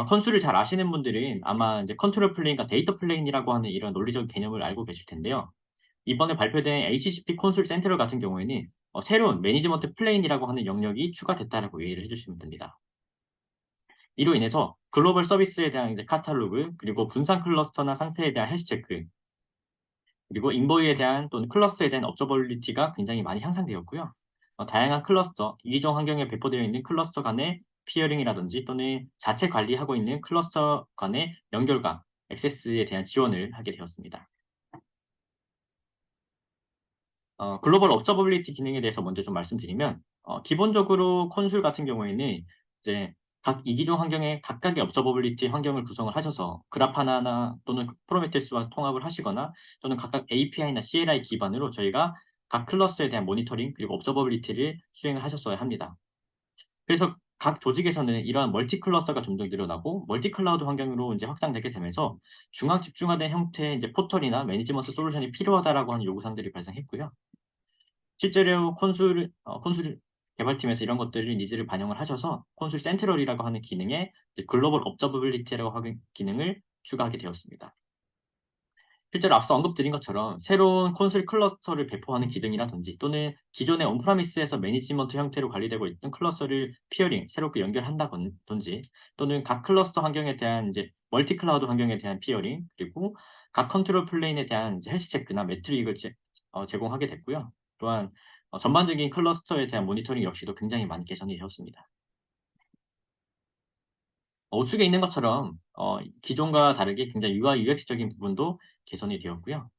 콘솔을 잘 아시는 분들은 아마 이제 컨트롤 플레인과 데이터 플레인이라고 하는 이런 논리적 개념을 알고 계실 텐데요. 이번에 발표된 HCP 콘솔 센트럴 같은 경우에는 새로운 매니지먼트 플레인이라고 하는 영역이 추가됐다라고 이해를 해주시면 됩니다. 이로 인해서 글로벌 서비스에 대한 이제 카탈로그, 그리고 분산 클러스터나 상태에 대한 헬스 체크, 그리고 인보이에 대한 또는 클러스터에 대한 업저버빌리티가 굉장히 많이 향상되었고요. 다양한 클러스터, 이기종 환경에 배포되어 있는 클러스터 간의 피어링이라든지 또는 자체 관리하고 있는 클러스터 간의 연결과 액세스에 대한 지원을 하게 되었습니다. 글로벌 업저버빌리티 기능에 대해서 먼저 좀 말씀드리면 기본적으로 콘솔 같은 경우에는 이제 각 이기종 환경에 각각의 업저버빌리티 환경을 구성을 하셔서 그라파나나 또는 프로메테우스와 통합을 하시거나 또는 각각 API나 CLI 기반으로 저희가 각 클러스에 대한 모니터링 그리고 업저버빌리티를 수행을 하셨어야 합니다. 그래서 각 조직에서는 이러한 멀티 클러스터가 점점 늘어나고 멀티 클라우드 환경으로 이제 확장되게 되면서 중앙 집중화된 형태의 이제 포털이나 매니지먼트 솔루션이 필요하다라고 하는 요구사항들이 발생했고요. 실제로 콘솔 개발팀에서 이런 것들을 니즈를 반영을 하셔서 콘솔 센트럴이라고 하는 기능에 글로벌 업저버빌리티라고 하는 기능을 추가하게 되었습니다. 실제로 앞서 언급드린 것처럼 새로운 콘솔 클러스터를 배포하는 기능이라든지 또는 기존의 온프라미스에서 매니지먼트 형태로 관리되고 있던 클러스터를 피어링, 새롭게 연결한다든지 또는 각 클러스터 환경에 대한 이제 멀티 클라우드 환경에 대한 피어링 그리고 각 컨트롤 플레인에 대한 이제 헬스 체크나 매트릭을 제공하게 됐고요. 또한 전반적인 클러스터에 대한 모니터링 역시도 굉장히 많이 개선이 되었습니다. 우측에 있는 것처럼 기존과 다르게 굉장히 UI, UX적인 부분도 개선이 되었고요.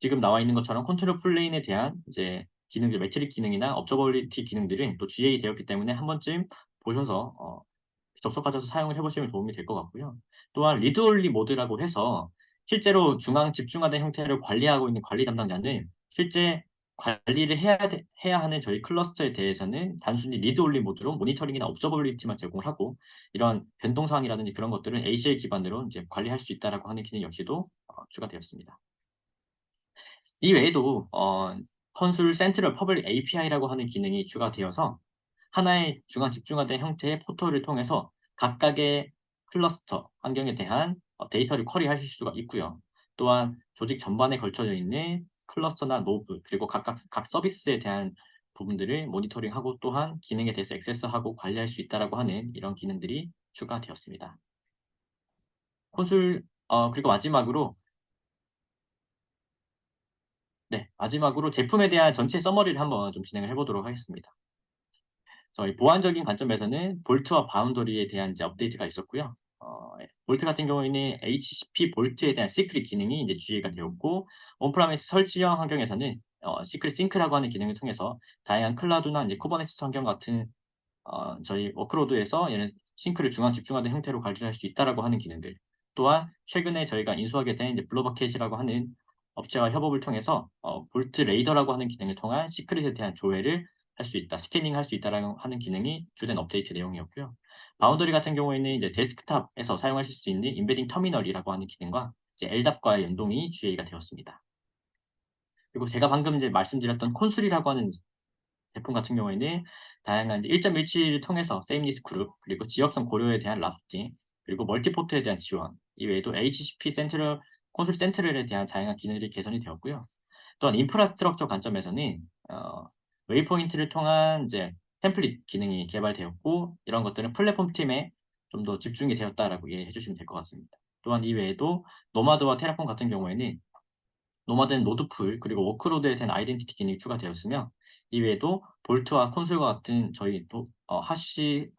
지금 나와 있는 것처럼 컨트롤 플레인에 대한 이제 기능들, 매트릭 기능이나 업저버빌리티 기능들은 또 GA 되었기 때문에 한 번쯤 보셔서 접속하셔서 사용을 해보시면 도움이 될 것 같고요. 또한 리드올리 모드라고 해서 실제로 중앙 집중화된 형태를 관리하고 있는 관리 담당자는 실제 관리를 해야 하는 저희 클러스터에 대해서는 단순히 리드올리 모드로 모니터링이나 옵저버빌리티만 제공을 하고 이런 변동사항이라든지 그런 것들은 ACL 기반으로 이제 관리할 수 있다라고 하는 기능 역시도 추가되었습니다. 이 외에도 컨술 센트럴 퍼블릭 API라고 하는 기능이 추가되어서 하나의 중앙 집중화된 형태의 포털을 통해서 각각의 클러스터 환경에 대한 데이터를 쿼리하실 수가 있고요. 또한 조직 전반에 걸쳐져 있는 클러스터나 노브 그리고 각 서비스에 대한 부분들을 모니터링하고 또한 기능에 대해서 액세스하고 관리할 수 있다라고 하는 이런 기능들이 추가되었습니다. 그리고 마지막으로 제품에 대한 전체 서머리를 한번 좀 진행을 해보도록 하겠습니다. 저희 보안적인 관점에서는 볼트와 바운더리에 대한 이제 업데이트가 있었고요. 볼트 같은 경우에는 HCP 볼트에 대한 시크릿 기능이 이제 주의가 되었고, 온프라미스 설치형 환경에서는 시크릿 싱크라고 하는 기능을 통해서 다양한 클라우드나 이제 쿠버네티스 환경 같은 저희 워크로드에서 얘는 싱크를 중앙 집중화된 형태로 관리할 수 있다라고 하는 기능들. 또한 최근에 저희가 인수하게 된 이제 블루버켓이라고 하는 업체와 협업을 통해서 볼트 레이더라고 하는 기능을 통한 시크릿에 대한 조회를 할 수 있다, 스캐닝 할 수 있다라고 하는 기능이 주된 업데이트 내용이었고요. 바운더리 같은 경우에는 이제 데스크탑에서 사용하실 수 있는 인베딩 터미널이라고 하는 기능과 이제 LDAP과의 연동이 주의가 되었습니다. 그리고 제가 방금 이제 말씀드렸던 콘솔이라고 하는 제품 같은 경우에는 다양한 이제 1.17을 통해서 세임리스 그룹, 그리고 지역성 고려에 대한 라프팅, 그리고 멀티포트에 대한 지원, 이외에도 HCP 센트럴, 콘솔 센트럴에 대한 다양한 기능들이 개선이 되었고요. 또한 인프라스트럭처 관점에서는 웨이포인트를 통한 이제 템플릿 기능이 개발되었고 이런 것들은 플랫폼 팀에 좀 더 집중이 되었다라고 이해해 주시면 될 것 같습니다. 또한 이외에도 노마드와 테라폼 같은 경우에는 노마드는 노드풀 그리고 워크로드에 대한 아이덴티티 기능이 추가되었으며 이외에도 볼트와 콘솔과 같은 저희 하시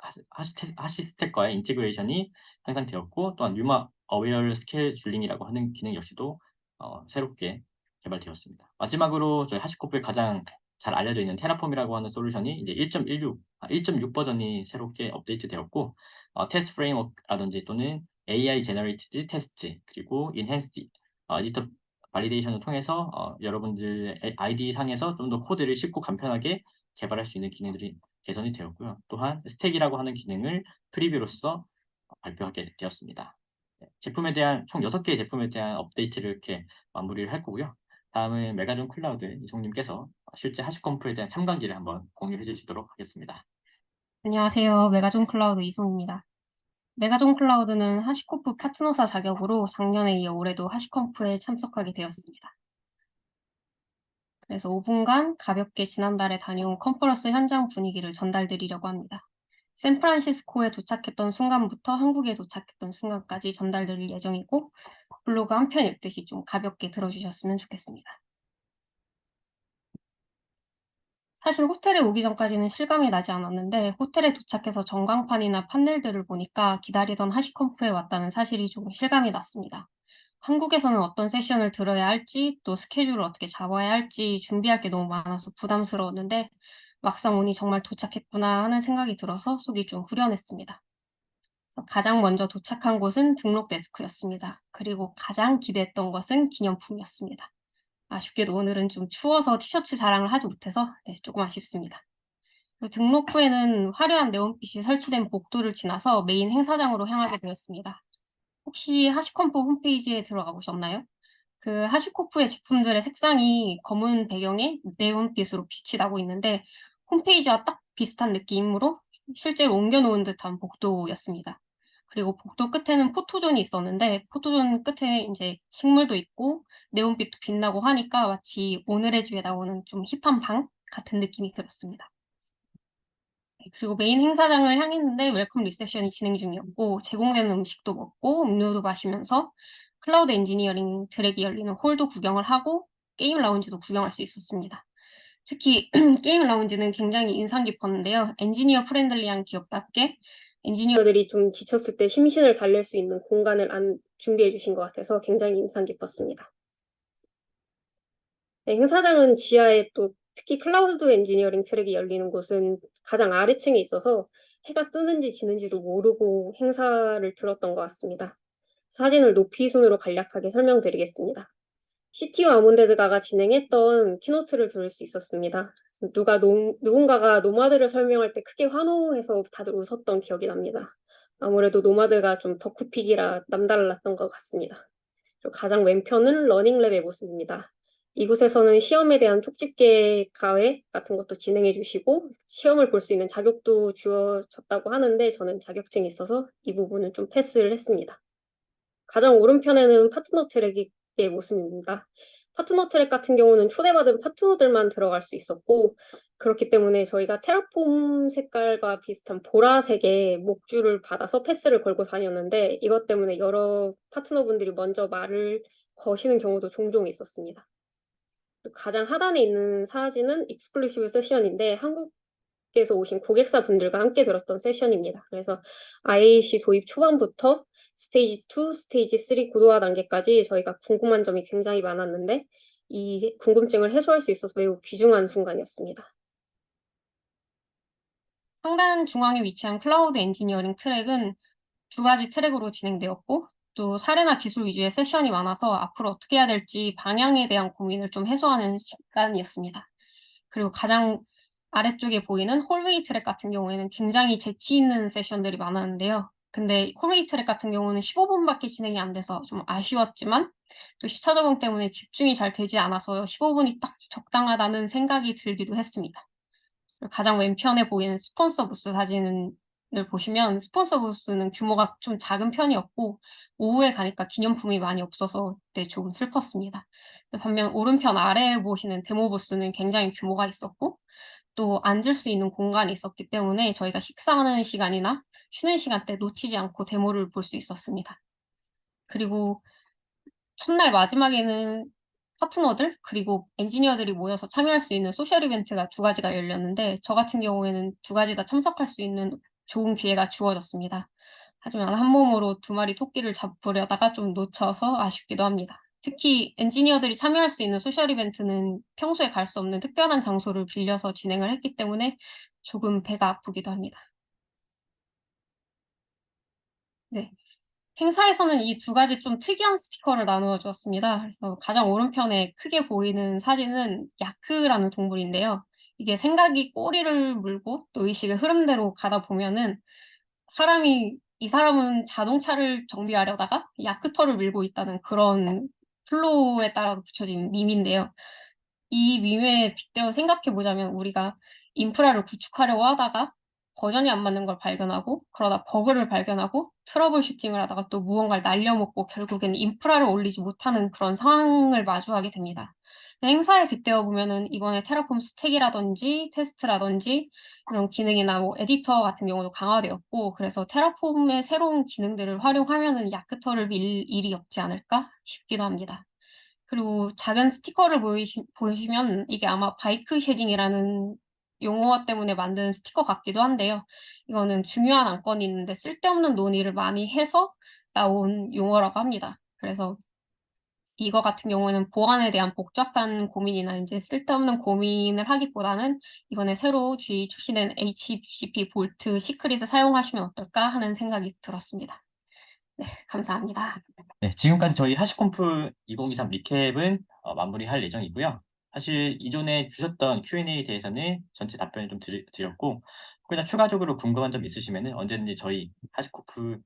스택과의 인티그레이션이 향상되었고 또한 뉴마 어웨어 스케줄링이라고 하는 기능 역시도 새롭게 개발되었습니다. 마지막으로 저희 하시코프에 가장 잘 알려져 있는 테라폼이라고 하는 솔루션이 이제 1.6 버전이 새롭게 업데이트되었고 테스트 프레임워크라든지 또는 AI 제너레이티드 테스트 그리고 인핸스드 에디터 발리데이션을 통해서 여러분들의 아이디 상에서 좀 더 코드를 쉽고 간편하게 개발할 수 있는 기능들이 개선이 되었고요. 또한 스택이라고 하는 기능을 프리뷰로서 발표하게 되었습니다. 제품에 대한 총 6개의 제품에 대한 업데이트를 이렇게 마무리를 할 거고요. 다음은 메가존 클라우드 이송님께서 실제 하시컴프에 대한 참관기를 한번 공유해 주시도록 하겠습니다.
안녕하세요. 메가존 클라우드 이송입니다. 메가존 클라우드는 하시코프 파트너사 자격으로 작년에 이어 올해도 하시컴프에 참석하게 되었습니다. 그래서 5분간 가볍게 지난달에 다녀온 컨퍼런스 현장 분위기를 전달드리려고 합니다. 샌프란시스코에 도착했던 순간부터 한국에 도착했던 순간까지 전달드릴 예정이고 블로그 한 편 읽듯이 좀 가볍게 들어주셨으면 좋겠습니다. 사실 호텔에 오기 전까지는 실감이 나지 않았는데 호텔에 도착해서 전광판이나 판넬들을 보니까 기다리던 하시컴프에 왔다는 사실이 좀 실감이 났습니다. 한국에서는 어떤 세션을 들어야 할지 또 스케줄을 어떻게 잡아야 할지 준비할 게 너무 많아서 부담스러웠는데 막상 오니 정말 도착했구나 하는 생각이 들어서 속이 좀 후련했습니다. 가장 먼저 도착한 곳은 등록 데스크였습니다. 그리고 가장 기대했던 것은 기념품이었습니다. 아쉽게도 오늘은 좀 추워서 티셔츠 자랑을 하지 못해서 조금 아쉽습니다. 등록 후에는 화려한 네온빛이 설치된 복도를 지나서 메인 행사장으로 향하게 되었습니다. 혹시 하시컴프 홈페이지에 들어가 보셨나요? 그 하시코프의 제품들의 색상이 검은 배경에 네온빛으로 빛이 나고 있는데 홈페이지와 딱 비슷한 느낌으로 실제로 옮겨놓은 듯한 복도였습니다. 그리고 복도 끝에는 포토존이 있었는데 포토존 끝에 이제 식물도 있고 네온빛도 빛나고 하니까 마치 오늘의 집에 나오는 좀 힙한 방 같은 느낌이 들었습니다. 그리고 메인 행사장을 향했는데 웰컴 리셉션이 진행 중이었고 제공되는 음식도 먹고 음료도 마시면서 클라우드 엔지니어링 트랙이 열리는 홀도 구경을 하고 게임 라운지도 구경할 수 있었습니다. 특히 게임 라운지는 굉장히 인상 깊었는데요. 엔지니어 프렌들리한 기업답게 엔지니어들이 좀 지쳤을 때 심신을 달랠 수 있는 공간을 준비해 주신 것 같아서 굉장히 인상 깊었습니다. 네, 행사장은 지하에 또 특히 클라우드 엔지니어링 트랙이 열리는 곳은 가장 아래층에 있어서 해가 뜨는지 지는지도 모르고 행사를 들었던 것 같습니다. 사진을 높이 순으로 간략하게 설명드리겠습니다. CTO 아몬데드가가 진행했던 키노트를 들을 수 있었습니다. 누군가가 노마드를 설명할 때 크게 환호해서 다들 웃었던 기억이 납니다. 아무래도 노마드가 좀 덕후픽이라 남달랐던 것 같습니다. 그리고 가장 왼편은 러닝랩의 모습입니다. 이곳에서는 시험에 대한 촉집계 가회 같은 것도 진행해 주시고 시험을 볼 수 있는 자격도 주어졌다고 하는데 저는 자격증이 있어서 이 부분은 좀 패스를 했습니다. 가장 오른편에는 파트너 트랙의 모습입니다. 파트너 트랙 같은 경우는 초대받은 파트너들만 들어갈 수 있었고 그렇기 때문에 저희가 테라폼 색깔과 비슷한 보라색의 목줄을 받아서 패스를 걸고 다녔는데 이것 때문에 여러 파트너분들이 먼저 말을 거시는 경우도 종종 있었습니다. 가장 하단에 있는 사진은 익스클루시브 세션인데 한국에서 오신 고객사 분들과 함께 들었던 세션입니다. 그래서 IAC 도입 초반부터 스테이지 2, 스테이지 3 고도화 단계까지 저희가 궁금한 점이 굉장히 많았는데 이 궁금증을 해소할 수 있어서 매우 귀중한 순간이었습니다. 상단 중앙에 위치한 클라우드 엔지니어링 트랙은 두 가지 트랙으로 진행되었고 또 사례나 기술 위주의 세션이 많아서 앞으로 어떻게 해야 될지 방향에 대한 고민을 좀 해소하는 시간이었습니다. 그리고 가장 아래쪽에 보이는 홀웨이 트랙 같은 경우에는 굉장히 재치 있는 세션들이 많았는데요. 근데 홀웨이 트랙 같은 경우는 15분밖에 진행이 안 돼서 좀 아쉬웠지만 또 시차 적응 때문에 집중이 잘 되지 않아서 15분이 딱 적당하다는 생각이 들기도 했습니다. 가장 왼편에 보이는 스폰서 부스 사진을 보시면 스폰서 부스는 규모가 좀 작은 편이었고 오후에 가니까 기념품이 많이 없어서 그때 조금 슬펐습니다. 반면 오른편 아래에 보시는 데모 부스는 굉장히 규모가 있었고 또 앉을 수 있는 공간이 있었기 때문에 저희가 식사하는 시간이나 쉬는 시간대 놓치지 않고 데모를 볼 수 있었습니다. 그리고 첫날 마지막에는 파트너들 그리고 엔지니어들이 모여서 참여할 수 있는 소셜 이벤트가 두 가지가 열렸는데 저 같은 경우에는 두 가지 다 참석할 수 있는 좋은 기회가 주어졌습니다. 하지만 한 몸으로 두 마리 토끼를 잡으려다가 좀 놓쳐서 아쉽기도 합니다. 특히 엔지니어들이 참여할 수 있는 소셜 이벤트는 평소에 갈 수 없는 특별한 장소를 빌려서 진행을 했기 때문에 조금 배가 아프기도 합니다. 네. 행사에서는 이 두 가지 좀 특이한 스티커를 나누어 주었습니다. 그래서 가장 오른편에 크게 보이는 사진은 야크라는 동물인데요. 이게 생각이 꼬리를 물고 또 의식의 흐름대로 가다 보면은 이 사람은 자동차를 정비하려다가 야크터를 밀고 있다는 그런 플로우에 따라 붙여진 밈인데요. 이 밈에 빗대어 생각해 보자면 우리가 인프라를 구축하려고 하다가 버전이 안 맞는 걸 발견하고 그러다 버그를 발견하고 트러블 슈팅을 하다가 또 무언가를 날려먹고 결국에는 인프라를 올리지 못하는 그런 상황을 마주하게 됩니다. 행사에 빗대어 보면은 이번에 테라폼 스택이라든지 테스트라든지 이런 기능이나 뭐 에디터 같은 경우도 강화되었고 그래서 테라폼의 새로운 기능들을 활용하면은 야크터를 밀 일이 없지 않을까 싶기도 합니다. 그리고 작은 스티커를 보시면 이게 아마 바이크 쉐딩이라는 용어 때문에 만든 스티커 같기도 한데요. 이거는 중요한 안건이 있는데 쓸데없는 논의를 많이 해서 나온 용어라고 합니다. 그래서 이거 같은 경우에는 보안에 대한 복잡한 고민이나 이제 쓸데없는 고민을 하기보다는 이번에 새로 출시된 HCP 볼트 시크릿을 사용하시면 어떨까 하는 생각이 들었습니다. 네, 감사합니다.
네, 지금까지 저희 하시콤프 2023 리캡은 마무리할 예정이고요. 사실 이전에 주셨던 Q&A에 대해서는 전체 답변을 좀 드렸고 혹여나 추가적으로 궁금한 점 있으시면 언제든지 저희 하시콤프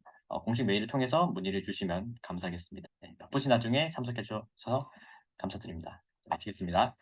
공식 메일을 통해서 문의를 주시면 감사하겠습니다. 네, 바쁘신 와중에 참석해 주셔서 감사드립니다. 마치겠습니다.